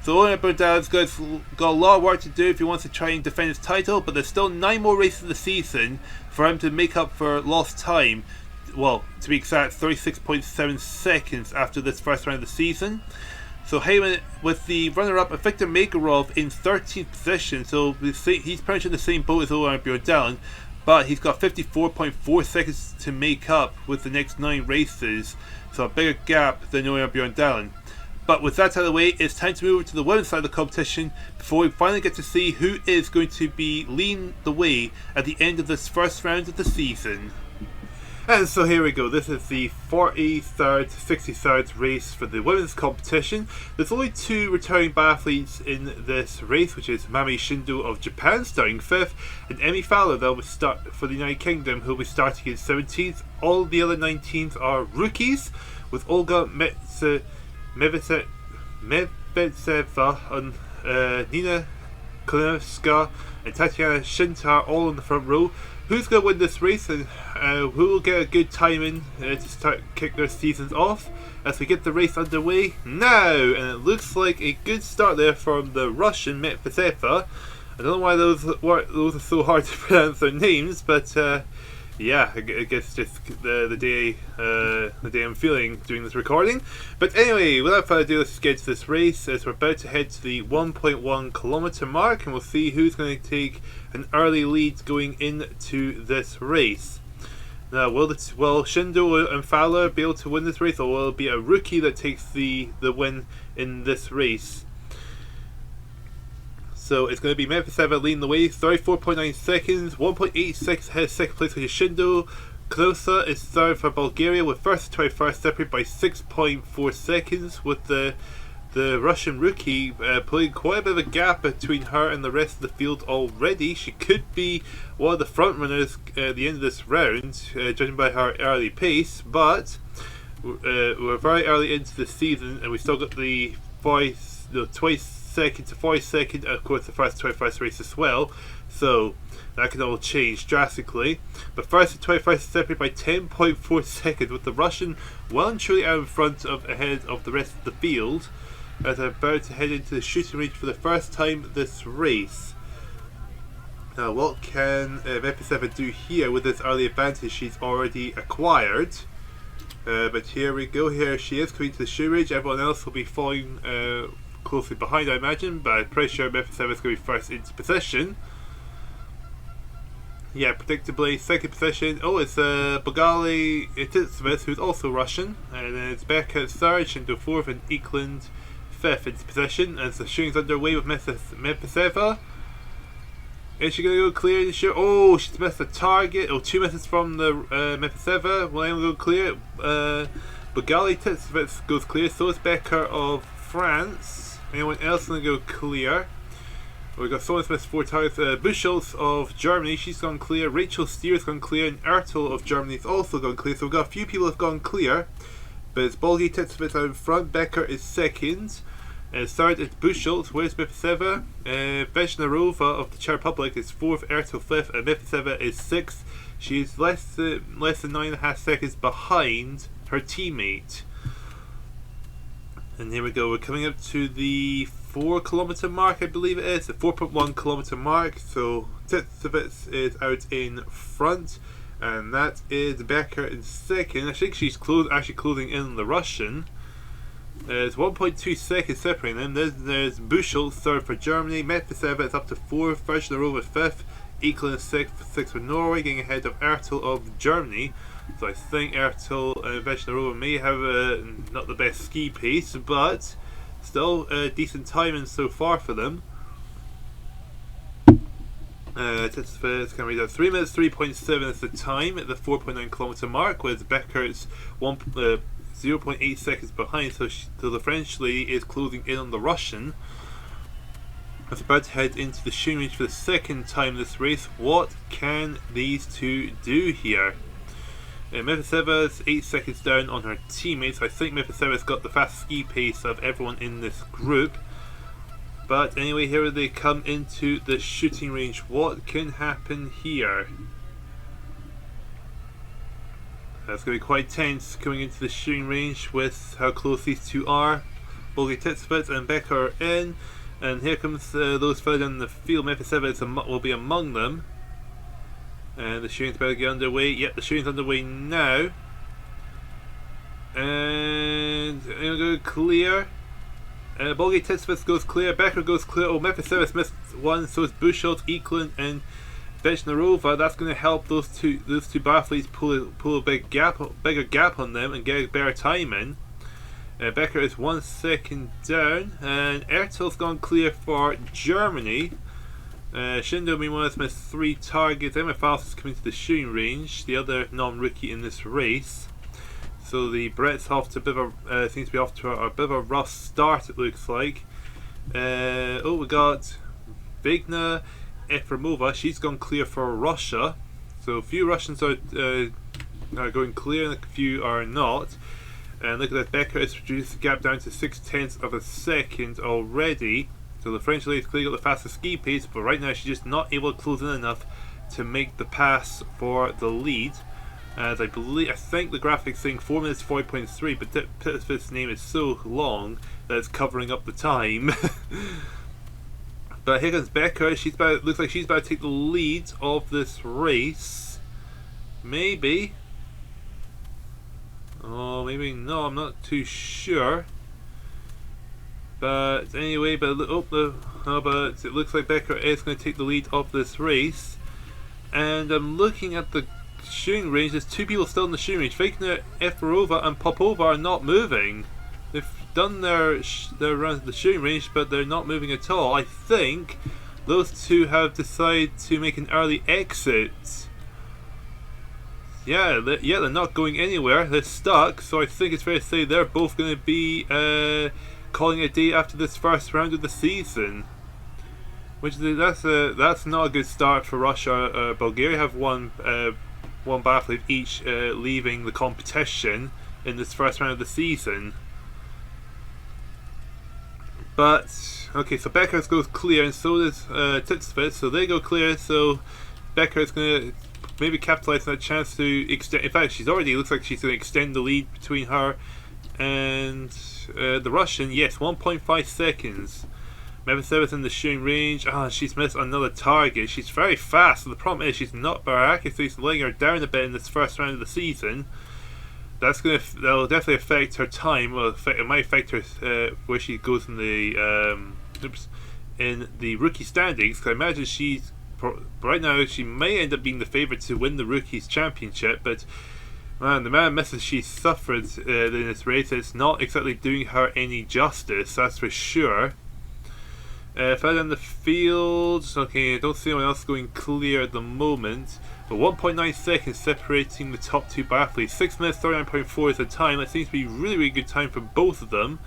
So Einar Bjorndalen's got a lot of work to do if he wants to try and defend his title, but there's still 9 more races of the season for him to make up for lost time. Well, to be exact, 36.7 seconds after this first round of the season. So Heyman with the runner-up Viktor Makarov in 13th position, so he's pretty much in the same boat as Einar Bjorndalen, but he's got 54.4 seconds to make up with the next 9 races, so a bigger gap than Einar Bjorndalen. But with that out of the way, it's time to move over to the women's side of the competition before we finally get to see who is going to be leading the way at the end of this first round of the season. And so here we go, this is the 43rd, 63rd race for the women's competition. There's only 2 returning biathletes in this race, which is Mami Shindo of Japan starting 5th, and Emmy Fowler that will start for the United Kingdom, who will be starting in 17th. All the other 19th are rookies, with Olga Mevitseva and Nina Kolinowska and Tatiana Shintar all in the front row. Who's going to win this race and who will get a good timing to kick their seasons off as we get the race underway now? And it looks like a good start there from the Russian Medvedeva. I don't know why those are so hard to pronounce their names, but yeah, I guess just the day I'm feeling doing this recording. But anyway, without further ado, let's just get to this race as we're about to head to the 1.1 kilometer mark, and we'll see who's going to take an early lead going into this race. Now, will Shindo and Fowler be able to win this race, or will it be a rookie that takes the win in this race? So it's going to be Medvedeva leading the way, 34.9 seconds, 1.86 ahead of second place, which is Shindo. Klosa is third for Bulgaria, with first to 21st separated by 6.4 seconds, with the Russian rookie putting quite a bit of a gap between her and the rest of the field already. She could be one of the front runners at the end of this round, judging by her early pace, but we're very early into the season and we still got the 22nd to 42nd, and of course the first 21st race as well, so that can all change drastically. But first to 21st is separated by 10.4 seconds, with the Russian well and truly out in front of ahead of the rest of the field as they're about to head into the shooting range for the first time this race. Now, what can Medvedeva do here with this early advantage she's already acquired? But here we go, here she is coming to the shooting range. Everyone else will be following closely behind, I imagine, but I'm pretty sure Medvedeva is going to be first into position. Yeah, predictably, second position. Oh, it's Bogali Ititsmith, who's also Russian, and then it's Becca third, Shindo fourth, and Eklund fifth into position. As the shooting's underway with Medvedeva. Is she going to go clear in the shoot? Oh, she's missed the target. Oh, 2 misses from the Medvedeva. Will anyone go clear? Bogali Ititsmith goes clear, so is Becca of France. Anyone else going to go clear? We've got Someone Smith 4 targets. Buchholz of Germany, she's gone clear. Rachel Steer's gone clear, and Ertel of Germany has also gone clear. So we've got a few people who have gone clear, but it's Bolgi Titsmith out in front. Becker is second. Third is Buchholz. Where's Medvedeva? Veshnarova of the Czech Republic is fourth. Ertel fifth, and Medvedeva is sixth. She's less than 9.5 seconds behind her teammate. And here we go, we're coming up to the 4 kilometer mark, I believe it is, the 4.1 kilometer mark. So Titsevitz is out in front, and that is Becker in second. I think she's actually closing in on the Russian. It's 1.2 seconds separating them. There's Buchholz third for Germany. Medvedeva is up to 4th, Veshnarova 5th, Eklund 6th for Norway, getting ahead of Ertel of Germany. So I think Ertel and Veshnarova may have not the best ski pace, but still decent timing so far for them. It's going to be 3 minutes 3.7 is the time at the 4.9 kilometer mark, whereas Becker's 0.8 seconds behind, so the French lady is closing in on the Russian. It's about to head into the shooting range for the second time this race. What can these two do here? Medvedeva is 8 seconds down on her teammates. I think Medvedeva's got the fast ski pace of everyone in this group. But anyway, here they come into the shooting range. What can happen here? That's going to be quite tense coming into the shooting range with how close these two are. Olga Titsvets and Becker are in. And here comes those further down the field. Medvedeva will be among them. And the shooting's about to get underway. Yep, the shooting's underway now. And I'm going to clear. Bulgari Titsvits goes clear, Becker goes clear. Oh, Mephisevis missed one, so is Buchholz, Eklund, and Vechnarova. That's going to help those two biathletes pull a bigger gap on them and get a better time in. Becker is 1 second down, and Ertel's gone clear for Germany. Shindo, meanwhile, has missed 3 targets. Emma Faust is coming to the shooting range, the other non-rookie in this race. So the Brett's off to a bit of seems to be off to a bit of a rough start, it looks like. Oh, we got Vigna Efremova. She's gone clear for Russia. So a few Russians are going clear and a few are not. And look at that, Becker has reduced the gap down to 0.6 of a second already. So the French lady's clearly got the fastest ski pace, but right now she's just not able to close in enough to make the pass for the lead. As I think the graphic's saying 4 minutes 40.3, but Pittsfield's name is so long that it's covering up the time. But here comes Becker. Looks like she's about to take the lead of this race. Maybe. Oh, maybe no. I'm not too sure. But anyway, but it looks like Becker is going to take the lead of this race. And I'm looking at the shooting range. There's 2 people still in the shooting range. Vigna Efremova and Popova are not moving. They've done their runs at the shooting range, but they're not moving at all. I think those 2 have decided to make an early exit. Yeah, they're not going anywhere. They're stuck. So I think it's fair to say they're both going to be calling it a day after this first round of the season. Which that's not a good start for Russia. Bulgaria have one biathlete each leaving the competition in this first round of the season. But okay, so Becker goes clear, and so does Titsvits. So they go clear. So Becker is going to maybe capitalize on that chance to extend. In fact, looks like she's going to extend the lead between her and the Russian. Yes, 1.5 seconds. Mephisevis in the shooting range. She's missed another target. She's very fast. So the problem is she's not. Her accuracy is letting her down a bit in this first round of the season. That'll definitely affect her time. Well, it might affect her where she goes in the rookie standings. Because I imagine right now she may end up being the favourite to win the rookies championship. But man, the amount of misses she suffered in this race, it's not exactly doing her any justice. That's for sure. Further down the field, okay, I don't see anyone else going clear at the moment. But 1.9 seconds separating the top 2 biathletes. 6 minutes 39.4 is the time. That seems to be really, really good time for both of them.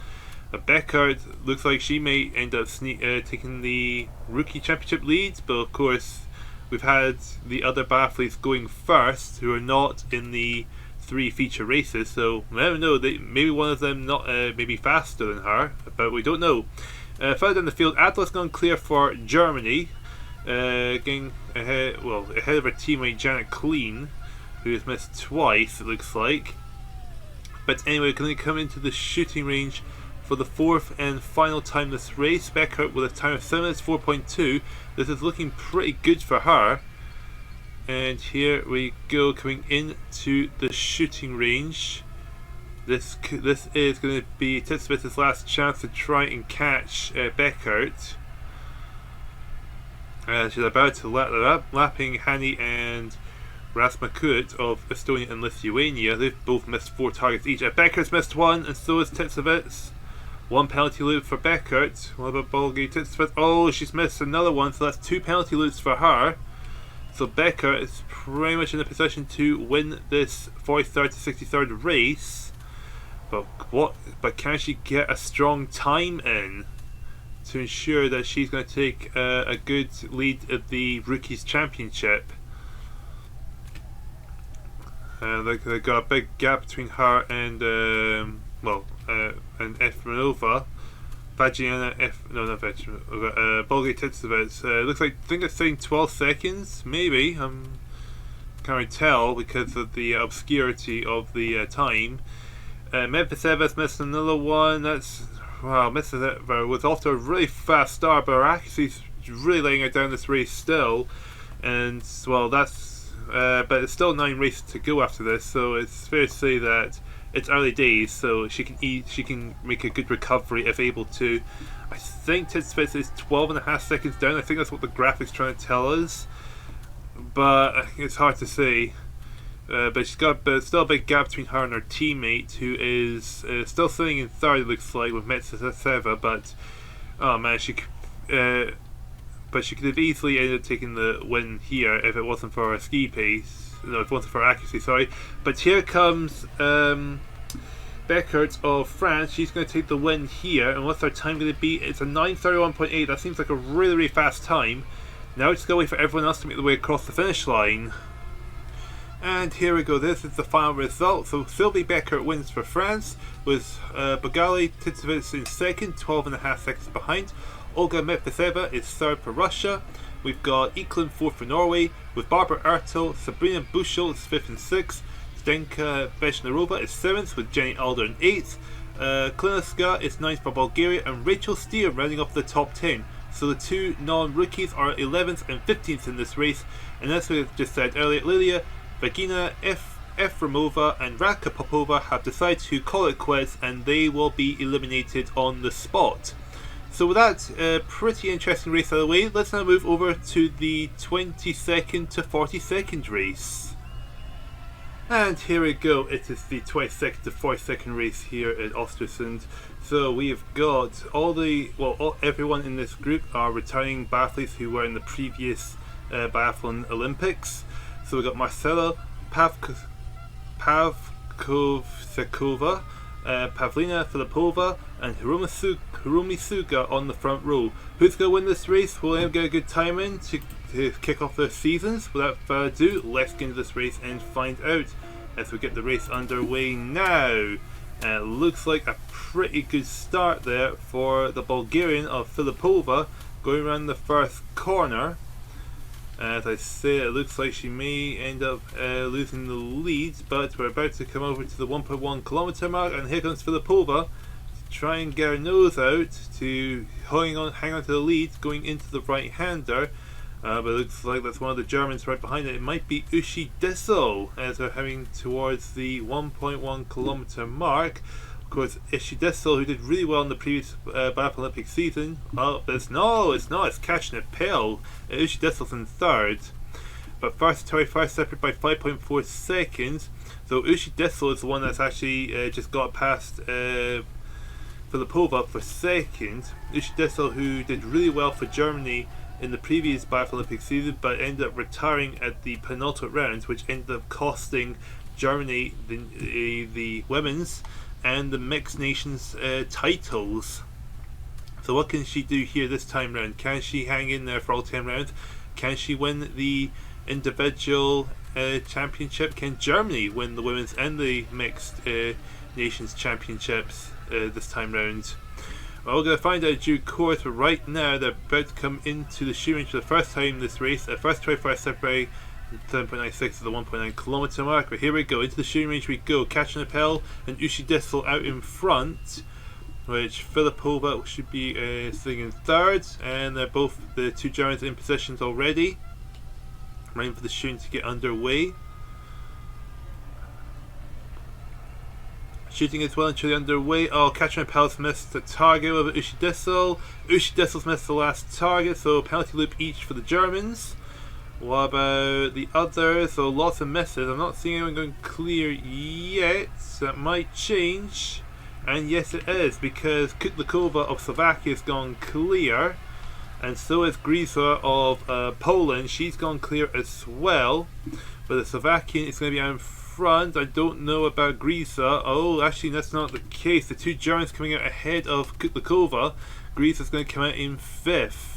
Becker looks like she may end up taking the rookie championship lead, but of course we've had the other biathletes going first who are not in the 3 feature races. So I don't know. Maybe one of them maybe faster than her, but we don't know. Further down the field, Atlas gone clear for Germany, getting ahead of her teammate Janet Kleen, who has missed twice, it looks like. But anyway, going to come into the shooting range for the 4th and final time this race. Becker with a time of 7 minutes 4.2. This is looking pretty good for her. And here we go, coming into the shooting range. This is going to be Titsvits' last chance to try and catch Beckert. She's about to lapping Hani and Rasmakut of Estonia and Lithuania. They've both missed 4 targets each. Beckert's missed 1, and so has Titsvits. 1 penalty loop for Beckert. What about Bulgari Titsvits? Oh, she's missed another one, so that's 2 penalty loops for her. So Becker is pretty much in a position to win this 43rd to 63rd race. But can she get a strong time in to ensure that she's going to take a good lead at the Rookies Championship? They've got a big gap between her and Efremova. Bulgari Titsvits. Looks like, I think it's saying 12 seconds, maybe. Can't really tell because of the obscurity of the time. Mephisevis missed another one. Mephisevis was off to a really fast start, but her accuracy's really laying her down this race still. And well, but it's still 9 races to go after this, so it's fair to say that it's early days, so she can make a good recovery if able to. I think Tidsvits is 12.5 seconds down. I think that's what the graphic's trying to tell us, but it's hard to say. But still a big gap between her and her teammate, who is still sitting in third. It looks like, with Metsaseva, but oh man, she could have easily ended up taking the win here if it wasn't for her ski pace. No, if it wasn't for her accuracy. Sorry. But here comes Beckert of France. She's going to take the win here, and what's her time going to be? It's a 9:31.8. That seems like a really, really fast time. Now it's going to wait for everyone else to make their way across the finish line. And here we go, this is the final result. So Sylvie Beckert wins for France, with Bogali Tidsvits in second, 12.5 seconds behind. Olga Medvedeva is third for Russia. We've got Eklund fourth for Norway, with Barbara Ertel, Sabrina Bushel is fifth and sixth. Zdenka Beshnarova is seventh, with Jenny Alder in eighth. Kliniska is ninth for Bulgaria, and Rachel Steer rounding off the top 10. So the two non-rookies are 11th and 15th in this race. And as we just said earlier, Lilia Vagina, Efremova and Radka Popova have decided to call it quits, and they will be eliminated on the spot. So with that pretty interesting race out of the way, let's now move over to the 22nd to 42nd race. And here we go, it is the 22nd to 42nd race here at Östersund. So we've got everyone in this group are retiring biathletes who were in the previous Biathlon Olympics. So we've got Marcela Pavkovsekova, Pavlina Filipova, and Hirumi Suga on the front row. Who's going to win this race? Will anyone get a good time in to kick off their seasons? Without further ado, let's get into this race and find out as we get the race underway now. It looks like a pretty good start there for the Bulgarian of Filipova, going around the first corner. As I say, it looks like she may end up losing the lead, but we're about to come over to the 1.1 kilometer mark, and here comes Filipova to try and get her nose out to hang on to the lead going into the right-hander. But it looks like that's one of the Germans right behind it. It might be Uschi Dissel as we're heading towards the 1.1 kilometer mark. Of course, Uschi Dissel, who did really well in the previous Biathlon Olympic season. Oh, but it's not. It's catching a pill. Uschi Dissel's in third. But first, Tori Fire separated by 5.4 seconds. So Uschi Dissel is the one that's actually just got past Filipova for second. Uschi Dissel, who did really well for Germany in the previous Biathlon Olympic season, but ended up retiring at the penultimate round, which ended up costing Germany the women's and the mixed nations titles. So what can she do here this time round? Can she hang in there for all 10 rounds? Can she win the individual championship? Can Germany win the women's and the mixed nations championships this time round? Well, we're going to find out due course, but right now they're about to come into the shooting range for the first time this race. First 25 separate 7.96 to the 1.9 kilometer mark, but here we go, into the shooting range we go. Catching a Pell and Uschi Dissel out in front, which Filipova should be sitting in third, and they're both the two Germans in positions already, waiting for the shooting to get underway. Shooting is well and truly underway. Oh, Katrina Pell's missed the target with Uschi Dissel. Uschi Dissel's missed the last target, so penalty loop each for the Germans. What about the others? So lots of misses. I'm not seeing anyone going clear yet. That might change. And yes, it is, because Kutlikova of Slovakia has gone clear. And so is Grisa of Poland. She's gone clear as well. But the Slovakian is going to be out in front. I don't know about Grisa. Oh, actually, that's not the case. The two Germans coming out ahead of Kutlikova. Grisa's going to come out in fifth.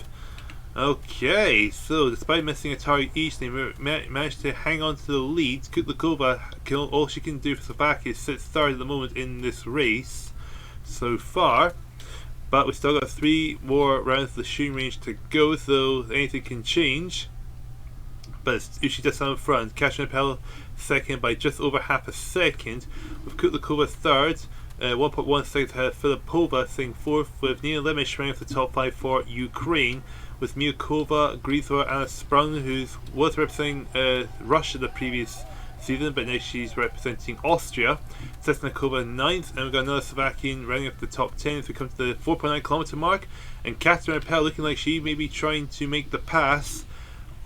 Okay, so despite missing a target each, they managed to hang on to the lead. Kutlikova, all she can do for Slovakia is sit third at the moment in this race so far. But we've still got 3 more rounds of the shooting range to go, so anything can change. But it's Uschi Dissel in front, catching up second by just over half a second, with Kutlikova third. 1.1 seconds ahead of Filipova, sitting fourth, with Nina Lemish running off the top 5 for Ukraine, with Myukova, Grisa, Anna Sprung, who was representing Russia the previous season, but now she's representing Austria. Sesnikova 9th, and we've got another Slovakian rounding up the top 10 as we come to the 4.9 kilometer mark. And Katarina Pell looking like she may be trying to make the pass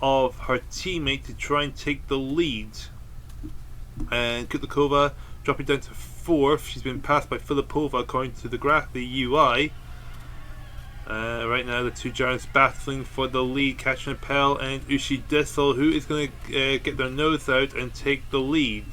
of her teammate to try and take the lead. And Kutlikova dropping down to 4th. She's been passed by Filipova according to the graph, the UI. Right now the two giants battling for the lead, Katarina Pell and Ushi Dissel, who is going to get their nose out and take the lead.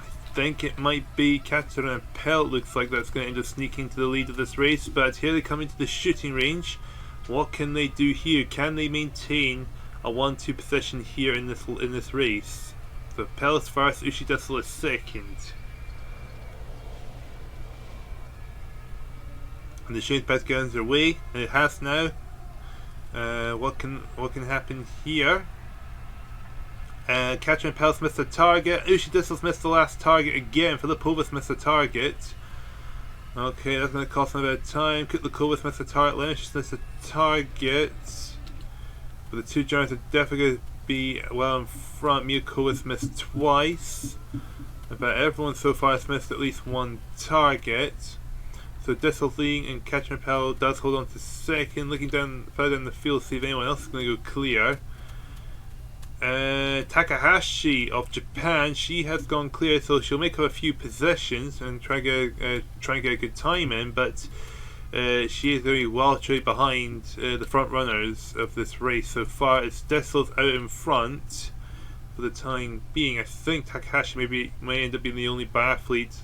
I think it might be Katarina Pell, looks like that's going to end up sneaking to the lead of this race, but here they come into the shooting range. What can they do here? Can they maintain a 1-2 position here in this race? So Pell is first, Ushi Dissel is second. And the shooting pass gets underway, and it has now. What can happen here? Katarina Pell's missed a target. Ushi Dissel's missed the last target again. Filipova's missed a target. Okay, that's going to cost them a bit of time. Kutlikova's missed a target. Lenish's missed a target. But the two giants are definitely going to be well in front. Mukova's missed twice. But everyone so far has missed at least one target. So Dissel's leading, and Katarina Pell does hold on to second. Looking down further in the field to see if anyone else is going to go clear. Takahashi of Japan, she has gone clear, so she'll make up a few positions and try and get a good time in, but she is very well trade behind the front runners of this race so far. It's Dissel's out in front for the time being. I think Takahashi may end up being the only biathlete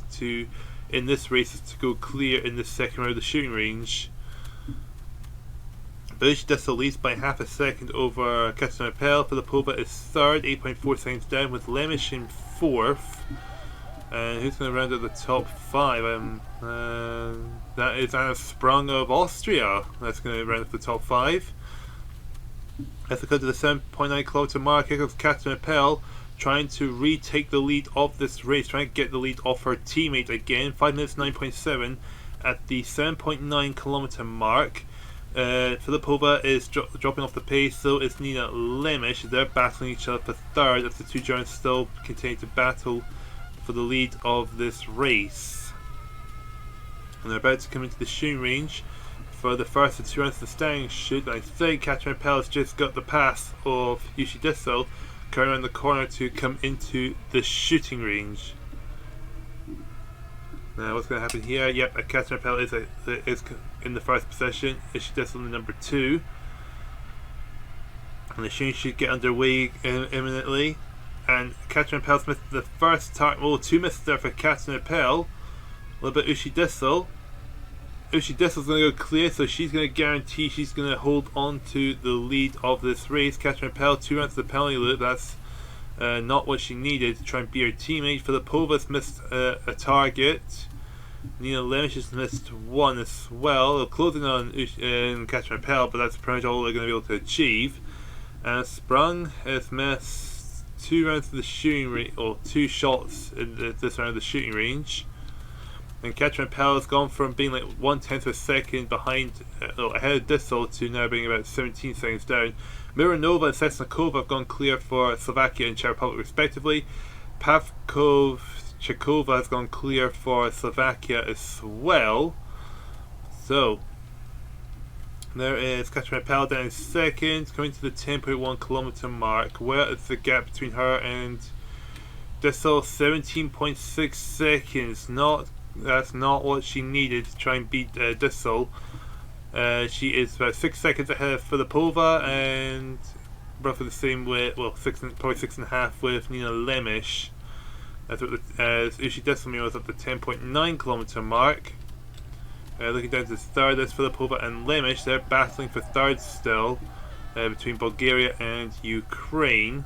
in this race to go clear in the second round of the shooting range. Ushi Dissel leads by half a second over Katarina Pell. Filipova is third, 8.4 seconds down, with Lemisch in fourth. And who's going to round out the top 5? That is Einar Sprung of Austria. That's going to round up the top 5. As we come to the 7.9 kilometer mark, here comes Katarina Pell trying to retake the lead of this race, trying to get the lead off her teammate again. 5 minutes 9.7 at the 7.9 kilometer mark. Filipova is dropping off the pace, so is Nina Lemisch. They're battling each other for third as the two giants still continue to battle for the lead of this race. And they're about to come into the shooting range for the first of 2 rounds of the standing shoot. I think Katarina Pell has just got the pass of Ushi Dissel coming around the corner to come into the shooting range. Now what's going to happen here? Yep, Katarina Pell is in the first position. Ushi Dissel in the number 2. And the shooting should get underway imminently. And Katarina Pell's missed the first target. Well, 2 misses there for Katarina Pell. A little bit Ushi Dissel. Ushi Dissel's going to go clear, so she's going to guarantee she's going to hold on to the lead of this race. Katarina Pell, 2 rounds of the penalty loop. That's not what she needed to try and beat her teammate. Filipova's missed a target. Nina Lemisch has missed 1 as well. They're closing on Katarina Pell, but that's pretty much all they're going to be able to achieve. And Sprung has missed 2 rounds of the shooting range, or 2 shots in this round of the shooting range. And Katarina Pell has gone from being like 1/10 of a second behind, ahead of Dissel, to now being about 17 seconds down. Mironova and Sesnikova have gone clear for Slovakia and Czech Republic respectively. Pavkov Chekova has gone clear for Slovakia as well. So there is Katarina Pell down in second, coming to the 10.1 kilometer mark. Where is the gap between her and Dissel? 17.6 seconds. That's not what she needed to try and beat Dissel. She is about 6 seconds ahead of Filipova and roughly the same with, well, probably 6.5 with Nina Lemisch. As Ushi Dissel was at the 10.9 kilometer mark. Looking down to third, there's Filipova and Lemisch. They're battling for third still between Bulgaria and Ukraine.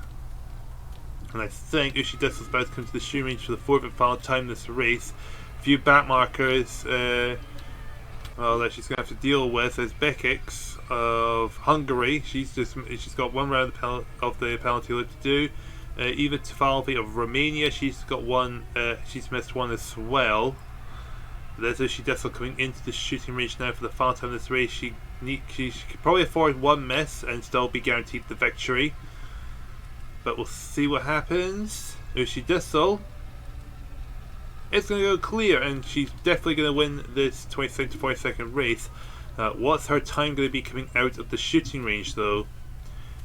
And I think Ushi Dissel is about to come to the shooting range for the 4th and final time in this race. Few back markers that she's going to have to deal with is Bekix of Hungary. She's got 1 round of the penalty loop to do. Eva Tefalvi of Romania, she's got 1. She's missed 1 as well. There's Ushi Dissel coming into the shooting range now for the final time of this race. She could probably afford 1 miss and still be guaranteed the victory. but we'll see what happens. Ushi Dissel. It's going to go clear, and she's definitely going to win this 22nd to 42nd race. What's her time going to be coming out of the shooting range, though?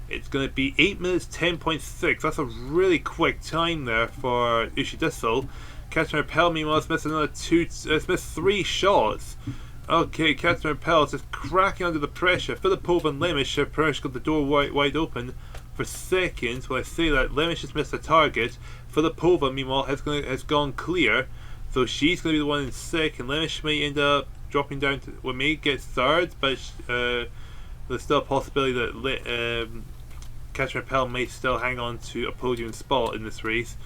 It's going to be 8 minutes 10.6. That's a really quick time there for Ushi Dissel. Catherine Appel, meanwhile, has missed has missed 3 shots. Okay, Catherine Appel is just cracking under the pressure. Filipova and Lemisch have pretty much got the door wide open for seconds. When I say that, Lemisch has missed a target. Filipova, meanwhile, has gone clear. So she's going to be the one in second. Lemisch may end up dropping down to, well, may get third, but there's still a possibility that Catherine Appel may still hang on to a podium spot in this race.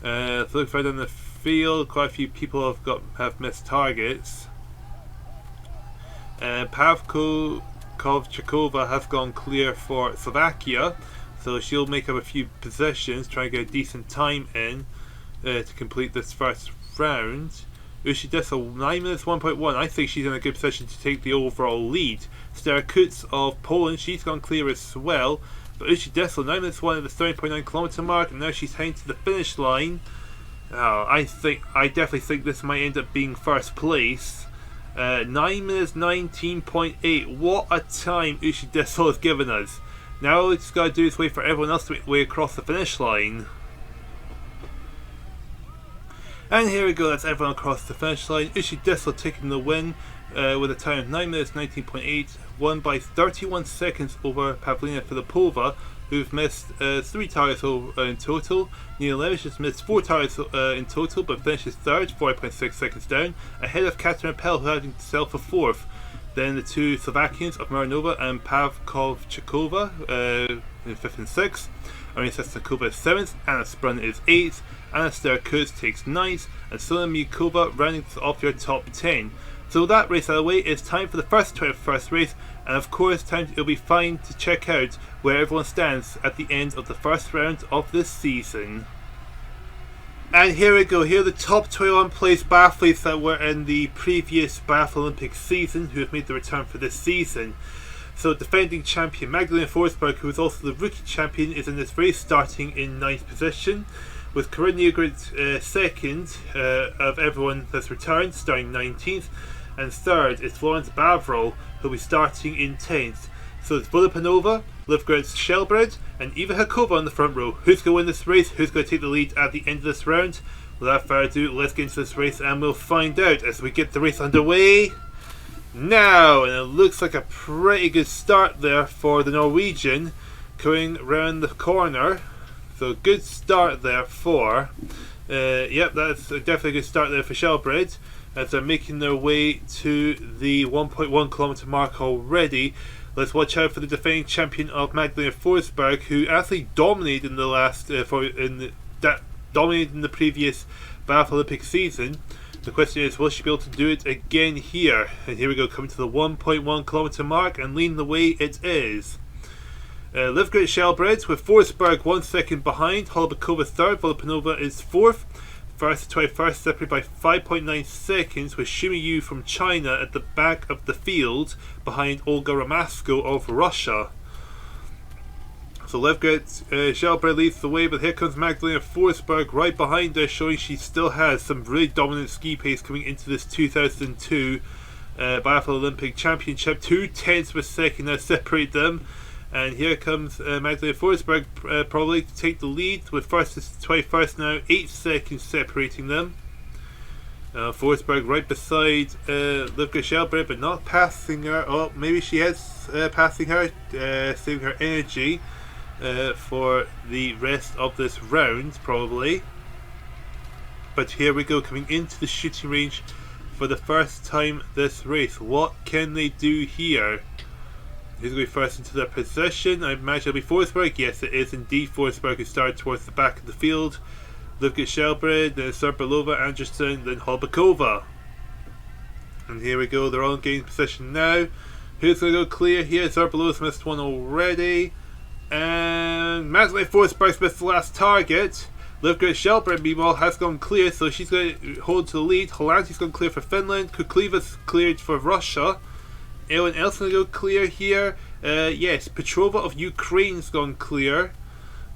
So look further in the field, quite a few people have missed targets. Pavkovchikova has gone clear for Slovakia, so she'll make up a few positions, try and get a decent time in to complete this first round. Ushi Dissel, 9 minutes 1.1. I think she's in a good position to take the overall lead. Stara Kutz of Poland, she's gone clear as well. But Ushi Dissel, 9 minutes 1 at the 30.9 kilometer mark, and now she's heading to the finish line. I definitely think this might end up being first place. 9 minutes 19.8. What a time Ushi Dissel has given us. Now all it's got to do is wait for everyone else to make way across the finish line. And here we go, that's everyone across the finish line. Ushi Dissel taking the win with a time of 9 minutes 19.8, won by 31 seconds over Pavlina Filipova, who've missed 3 targets in total. Nina Lemisch has missed 4 targets in total, but finishes third, 4.6 seconds down, ahead of Catherine Appel, who had himself a fourth. Then the 2 Slovakians of Marinova and Pavkovchikova in 5th and 6th. Arina Sestakova is 7th, Anna Sprun is 8th, Anna Stara-Kutz takes 9th, and Sona Mukova rounding off your top 10. So that race out of the way, it's time for the first 21st race, and of course it'll be fine to check out where everyone stands at the end of the first round of this season. And here we go, here are the top 21 placed biathletes that were in the previous Biathlon Olympic season who have made the return for this season. So defending champion Magdalena Forsberg, who is also the rookie champion, is in this race starting in 9th position, with Corinne Newgrid 2nd of everyone that's returned, starting 19th, and 3rd is Florence Bavrol, who'll be starting in 10th. So it's Volipanova, Livgrid Shelbred, and Eva Hakova on the front row. Who's going to win this race? Who's going to take the lead at the end of this round? Without further ado, let's get into this race and we'll find out as we get the race underway now. And it looks like a pretty good start there for the Norwegian coming round the corner. So good start there for yep, that's definitely a good start there for Shelbred as they're making their way to the 1.1 kilometer mark already. Let's watch out for the defending champion of Magdalena Forsberg, who actually dominated in the last dominated in the previous Biathlon Olympic season. The question is, will she be able to do it again here? And here we go, coming to the 1.1 kilometer mark, and leading the way it is Livgrid Shelbred with Forsberg 1 second behind, Holubakova 3rd, Volipanova is 4th. First to 21st separated by 5.9 seconds, with Shumi Yu from China at the back of the field behind Olga Ramasko of Russia. So Livgrid Shelbred leads the way, but here comes Magdalena Forsberg right behind her, showing she still has some really dominant ski pace coming into this 2002 Biathlon Olympic Championship. 0.2 of a second now separate them. And here comes Magdalena Forsberg probably to take the lead, with first to 21st now, 8 seconds separating them. Forsberg right beside Livgrid Shelbred, but not passing her. Oh, maybe she is passing her, saving her energy for the rest of this round, probably. But here we go, coming into the shooting range for the first time this race. What can they do here? Who's going to be first into their position? I imagine it'll be Forsberg. Yes, it is indeed Forsberg, who started towards the back of the field. Livgrid Shelbred, then Serbalova, Anderson, then Holubakova. And here we go, they're all getting position now. Who's going to go clear here? Zerbalova's missed one already. And Magdalena Forsberg's missed the last target. Livgrid Shelbred, meanwhile, has gone clear, so she's going to hold to the lead. Holandi's gone clear for Finland. Kukliva's cleared for Russia. Anyone else going to go clear here? Yes, Petrova of Ukraine's gone clear.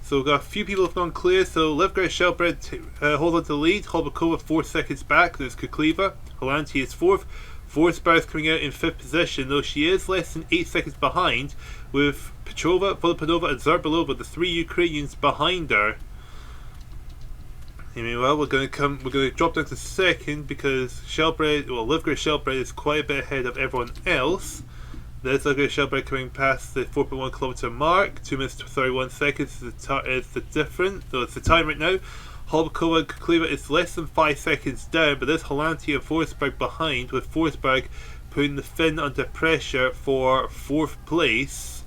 So we've got a few people have gone clear. So Livgren Shelbred hold on to the lead. Holbakova 4 seconds back. There's Kukleva. Holanti is 4th. Forsberg is coming out in 5th position, though she is less than 8 seconds behind, with Petrova, Volopanova and Zarbalova, the 3 Ukrainians behind her. Meanwhile, we're going to drop down to 2nd because Livgren Shelbred is quite a bit ahead of everyone else. There's Livgren Shelbred coming past the 4.1 kilometer mark. 2 minutes 31 seconds is the difference. So it's the time right now. Holbakova and Kukleva is less than 5 seconds down, but there's Holanti and Forsberg behind, with Forsberg putting the Finn under pressure for 4th place.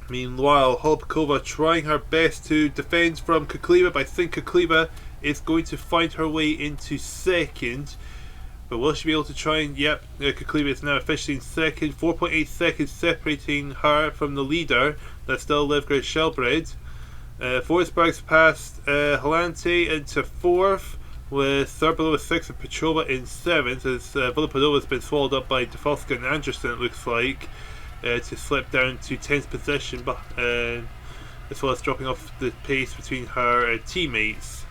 Meanwhile, Holbakova trying her best to defend from Kukleva, but I think Kukleva is going to find her way into 2nd. But will she be able to try and... Yep, Kukleva is now officially in 2nd. 4.8 seconds separating her from the leader. That's still Livgren Shelbred. Forsberg's passed Holanti into 4th, with Zarbalova 6th and Petrova in 7th, as Volopanova has been swallowed up by Defolska and Anderson, it looks like, to slip down to 10th position, as well as dropping off the pace between her teammates.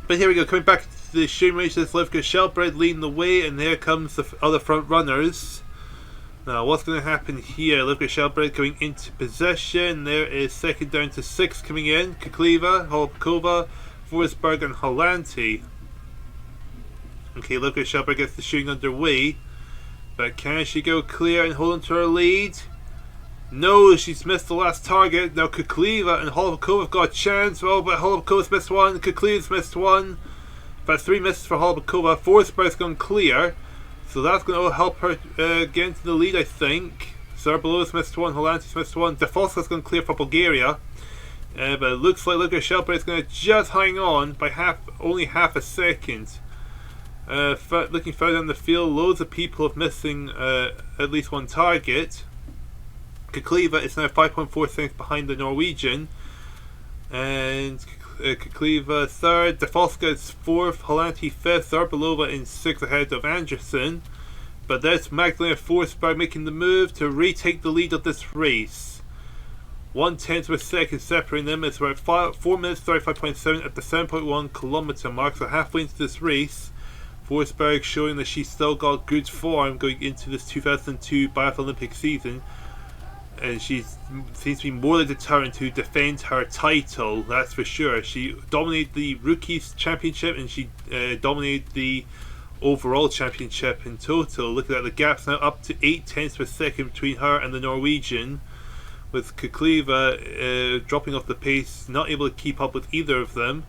But here we go, coming back to the shooting range, there's Livgren Shelbred leading the way, and here comes the other front runners. Now, what's going to happen here? Livgren Shelbred going into possession. There is 2nd down to 6th coming in. Kukleva, Holbakova, Forsberg and Holanti. Okay, Livgren Shelbred gets the shooting underway. But can she go clear and hold on to her lead? No, she's missed the last target. Now Kukleva and Holbakova have got a chance. Oh, but Holbakova's missed one. Kukleva's missed one. But 3 misses for Holbakova. Forsberg's gone clear. So that's going to help her get into the lead, I think. Zarbalova's missed one, Holanti's missed one. Defolska's going to clear for Bulgaria. But it looks like Livgren Shelbred is going to just hang on by only half a second. Looking further down the field, loads of people have missing at least one target. Kukleva is now 5.4 seconds behind the Norwegian. And Kukleva 3rd, Defolska is 4th, Holanti 5th, Zarbalova in 6th ahead of Anderson. But there's Magdalena Forsberg making the move to retake the lead of this race. 1/10 of a second separating them. It's about 4 minutes 35.7 at the 7.1 kilometer mark, so halfway into this race. Forsberg showing that she's still got good form going into this 2002 Biathlon Olympic season. And she seems to be more than determined to defend her title, that's for sure. She dominated the Rookies Championship and she dominated the overall championship in total. Look at that, the gap's now up to 0.8 of a second between her and the Norwegian, with Kukleva dropping off the pace, not able to keep up with either of them.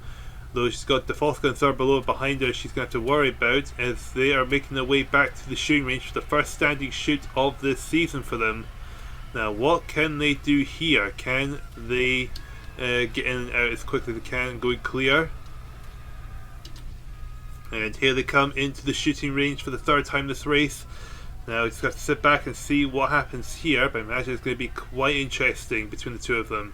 Though she's got Defolska and Zarbalova behind her, she's going to have to worry about, as they are making their way back to the shooting range for the first standing shoot of this season for them. Now, what can they do here? Can they get in and out as quickly as they can, going clear? And here they come into the shooting range for the 3rd time this race. Now, we just have to sit back and see what happens here, but I imagine it's going to be quite interesting between the two of them.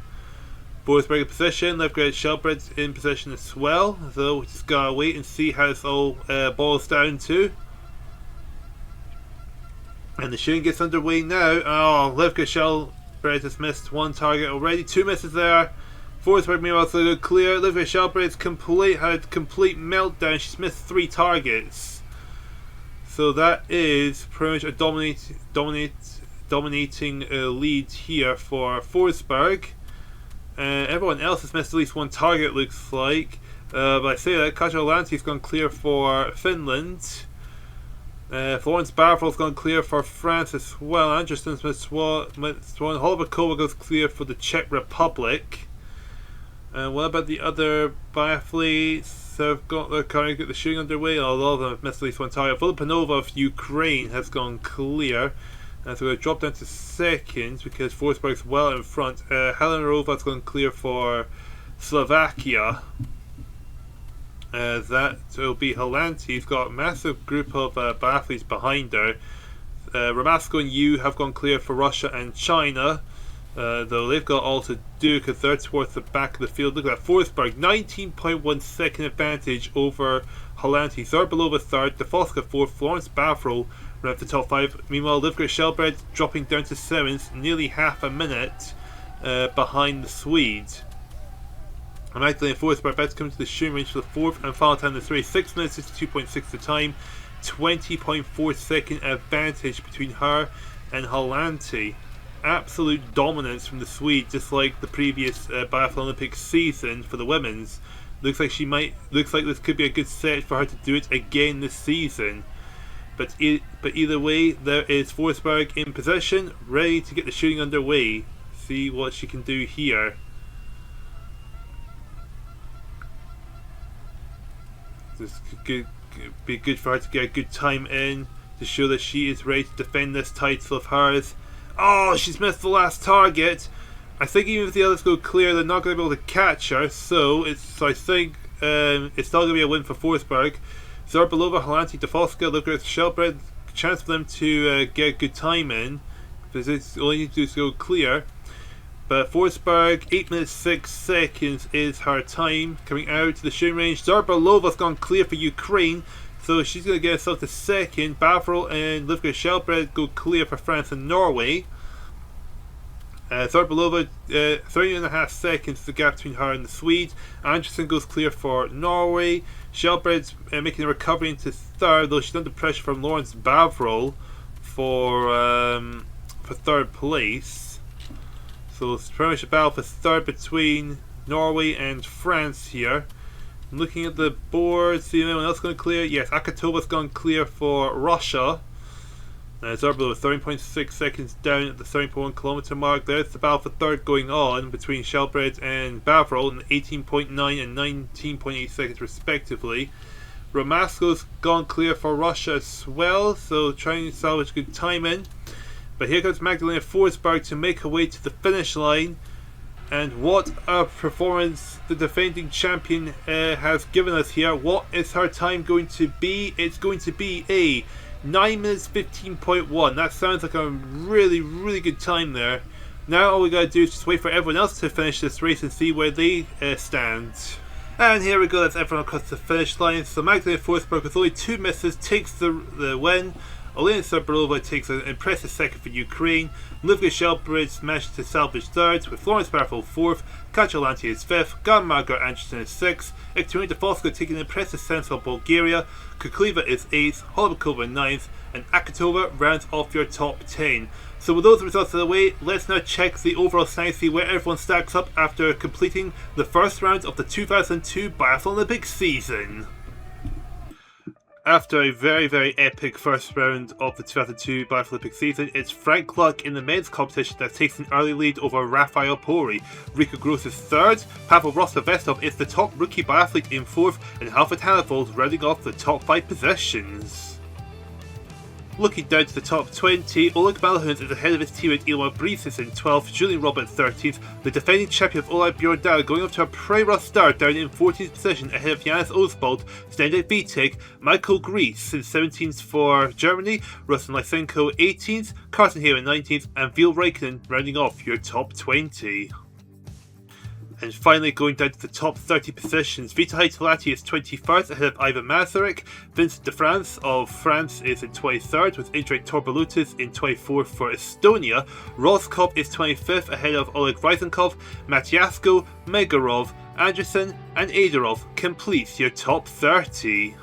Forsberg in position, Livgren Shelbred in position as well, so we just gotta wait and see how this all boils down to. And the shooting gets underway now. Oh, Livgren Shelbred has missed one target already. 2 misses there. Forsberg meanwhile so good clear. Livgren Shelbred's had complete meltdown. She's missed 3 targets. So that is pretty much a dominating lead here for Forsberg. Everyone else has missed at least 1 target, looks like. But I say that Katja Holanti's gone clear for Finland. Florence Barfel's gone clear for France as well. Anderson's missed one. Holbakova goes clear for the Czech Republic. What about the other biathletes? They're currently got the shooting underway. A lot of them have missed at least 1 target. Volopanova of Ukraine has gone clear. So we're going to drop down to 2nd because Forsberg's well in front. Helenarova's gone clear for Slovakia. That will be Holanti. He's got a massive group of biathletes behind her. Ramasko and Yu have gone clear for Russia and China. Though they've got all to do because they're towards the back of the field. Look at that, Forsberg, 19.1 second advantage over Holanti. Zarbalova 3rd, Defolska 4th, Florence Barfel around the top 5. Meanwhile, Livgren Shelbred dropping down to 7th, nearly half a minute. behind the Swede. Magdalena Forsberg about to come to the shooting range for the fourth and final time in this race. 6 minutes 62.6 the time, 20.4 second advantage between her and Hollanti. Absolute dominance from the Swede, just like the previous Biathlon Olympic season for the women's. Looks like this could be a good set for her to do it again this season. But either way, there is Forsberg in position, ready to get the shooting underway. See what she can do here. This could be good for her to get a good time in to show that she is ready to defend this title of hers. Oh, she's missed the last target. I think even if the others go clear, they're not going to be able to catch her. So I think it's not going to be a win for Forsberg. Zarbalova, Hollanti, Defoska, Lucas, Shelbred, chance for them to get a good time in, because it's all you need to do is go clear. But Forsberg, 8 minutes 6 seconds is her time coming out to the shooting range. Zarbalova's gone clear for Ukraine, so she's going to get herself to second. Bavril and Livka Shelbred go clear for France and Norway. Zarbalova, 30.5 seconds is the gap between her and the Swede. Anderson goes clear for Norway. Shelbred's making a recovery into third, though she's under pressure from Lawrence Bavril for third place. So it's pretty much a battle for third between Norway and France here. I'm looking at the board, see if anyone else going to clear. Yes, Akatova's gone clear for Russia. Zarbalova 13.6 seconds down at the 13.1 kilometer mark. There's the battle for third going on between Shelbred and Bavril in 18.9 and 19.8 seconds respectively. Romasko's gone clear for Russia as well, so trying to salvage good time in. But here comes Magdalena Forsberg to make her way to the finish line. And what a performance the defending champion has given us here. What is her time going to be? It's going to be a 9 minutes 15.1. That sounds like a really, really good time there. Now all we gotta do is just wait for everyone else to finish this race and see where they stand. And here we go, that's everyone across the finish line. So Magdalena Forsberg with only 2 misses takes the win. Olena Zarbalova takes an impressive second for Ukraine. Livka Shelbred managed to salvage third, with Florence Bavril fourth, Katja Lanti is fifth, Margaret Anderson is sixth, Ekaterina Defoska taking an impressive sense of Bulgaria, Kukleva is eighth, Holubakova ninth, and Akatova rounds off your top 10. So with those results out of the way, let's now check the overall standings, see where everyone stacks up after completing the first round of the 2002 Biathlon Olympic season. After a very, very epic first round of the 2002 Biathlon Olympic season, it's Frank Luck in the men's competition that takes an early lead over Rafael Pori. Rico Gross is third, Pavel Rostovestov is the top rookie biathlete in fourth, and Halford Hannaford rounding off the top 5 positions. Looking down to the top 20, Oleg Malahunds is ahead of his teammate Ilmar Brisis in 12th, Julian Robert 13th, the defending champion of Oleg Bjorndalen going off to a pretty rough start down in 14th position ahead of Janis Oswald, Stendak Vitek, Michael Gries in 17th for Germany, Ruslan Lysenko 18th, Carson Hare in 19th, and Vil Räikkönen rounding off your top 20. And finally going down to the top 30 positions, Vitaly Talati is 21st ahead of Ivan Masaryk, Vincent de France of France is in 23rd with Indrek Torbalutis in 24th for Estonia, Roskop is 25th ahead of Oleg Ryzenkov, Matyasko, Megarov, Anderson and Adarov completes your top 30.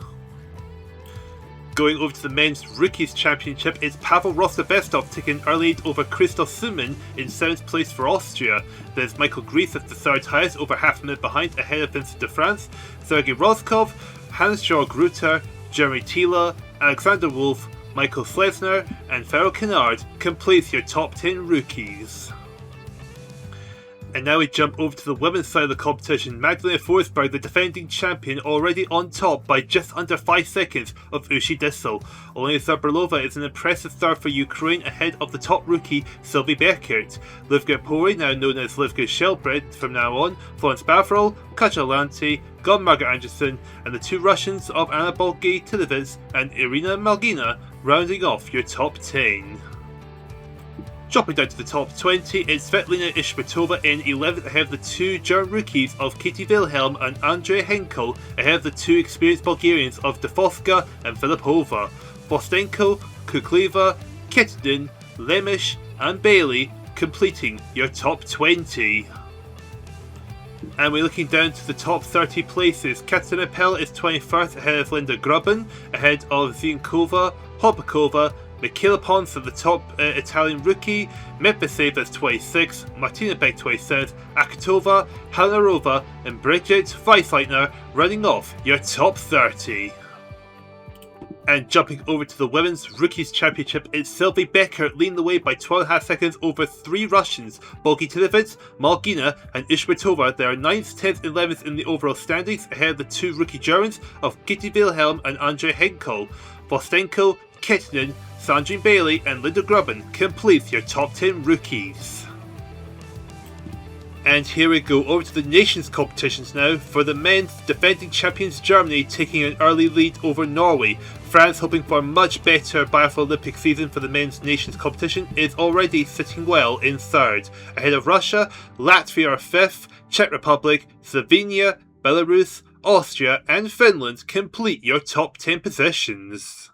Going over to the men's rookies championship, it's Pavel Rostovestov taking an early lead over Christoph Suman in 7th place for Austria. There's Michael Gries at the third highest, over half a minute behind, ahead of Vincent de France, Sergei Roskov, Hans-Georg Rutter, Jeremy Tila, Alexander Wolf, Michael Slesner, and Ferro Kennard completes your top 10 rookies. And now we jump over to the women's side of the competition. Magdalena Forsberg, the defending champion, already on top by just under 5 seconds of Ushi Dissel. Olena Zarbalova is an impressive third for Ukraine ahead of the top rookie Sylvie Beckert. Livka Pori, now known as Livka Shelbred from now on, Florence Bavril, Katja Lanti, Margaret Anderson, and the 2 Russians of Anna Bolgai-Tilevets and Irina Malgina rounding off your top 10. Dropping down to the top 20, it's Svetlana Ishmatova in 11th ahead of the 2 German rookies of Katie Wilhelm and Andrea Henkel, ahead of the 2 experienced Bulgarians of Defoska and Filipova. Vostenko, Kukleva, Kettinen, Lemish and Bailey completing your top 20. And we're looking down to the top 30 places. Katarina Pell is 21st ahead of Linda Grubben, ahead of Zinkova, Hopakova, Michaela Ponce, the top Italian rookie, Medvedev is 26th, Martina Beck 27th, Akitova, Halinarova, and Bridget Weisleitner running off your top 30. And jumping over to the Women's Rookies Championship, it's Sylvie Becker leading the way by 12.5 seconds over 3 Russians, Bolgitinovits, Malgina and Ishmetova. They are 9th, 10th and 11th in the overall standings, ahead of the 2 rookie Germans of Kitty Wilhelm and Andrei Henkel. Vostenko, Kettinen, Sandrine Bailey and Linda Grubben complete your top 10 rookies. And here we go over to the nations competitions now. For the men's, defending champions Germany taking an early lead over Norway. France, hoping for a much better Biathlon Olympic season for the men's nations competition, is already sitting well in 3rd. Ahead of Russia, Latvia are 5th, Czech Republic, Slovenia, Belarus, Austria and Finland complete your top 10 positions.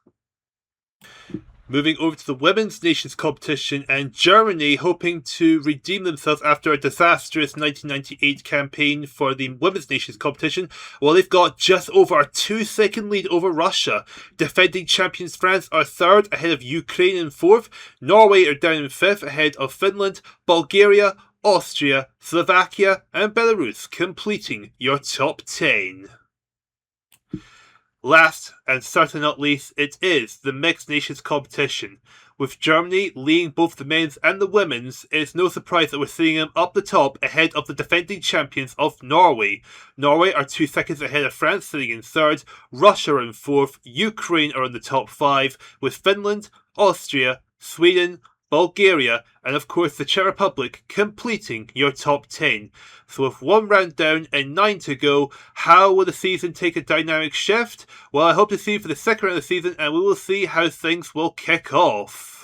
Moving over to the women's nations competition, and Germany hoping to redeem themselves after a disastrous 1998 campaign for the women's nations competition. Well, they've got just over a 2-second lead over Russia. Defending champions France are 3rd ahead of Ukraine in 4th. Norway are down in 5th ahead of Finland, Bulgaria, Austria, Slovakia and Belarus completing your top 10. Last, and certainly not least, it is the Mixed Nations competition. With Germany leading both the men's and the women's, it's no surprise that we're seeing them up the top ahead of the defending champions of Norway. Norway are 2 seconds ahead of France, sitting in 3rd, Russia are in 4th, Ukraine are in the top 5, with Finland, Austria, Sweden, Bulgaria and of course the Czech Republic completing your top 10. So with 1 round down and 9 to go, how will the season take a dynamic shift? Well, I hope to see you for the second round of the season and we will see how things will kick off.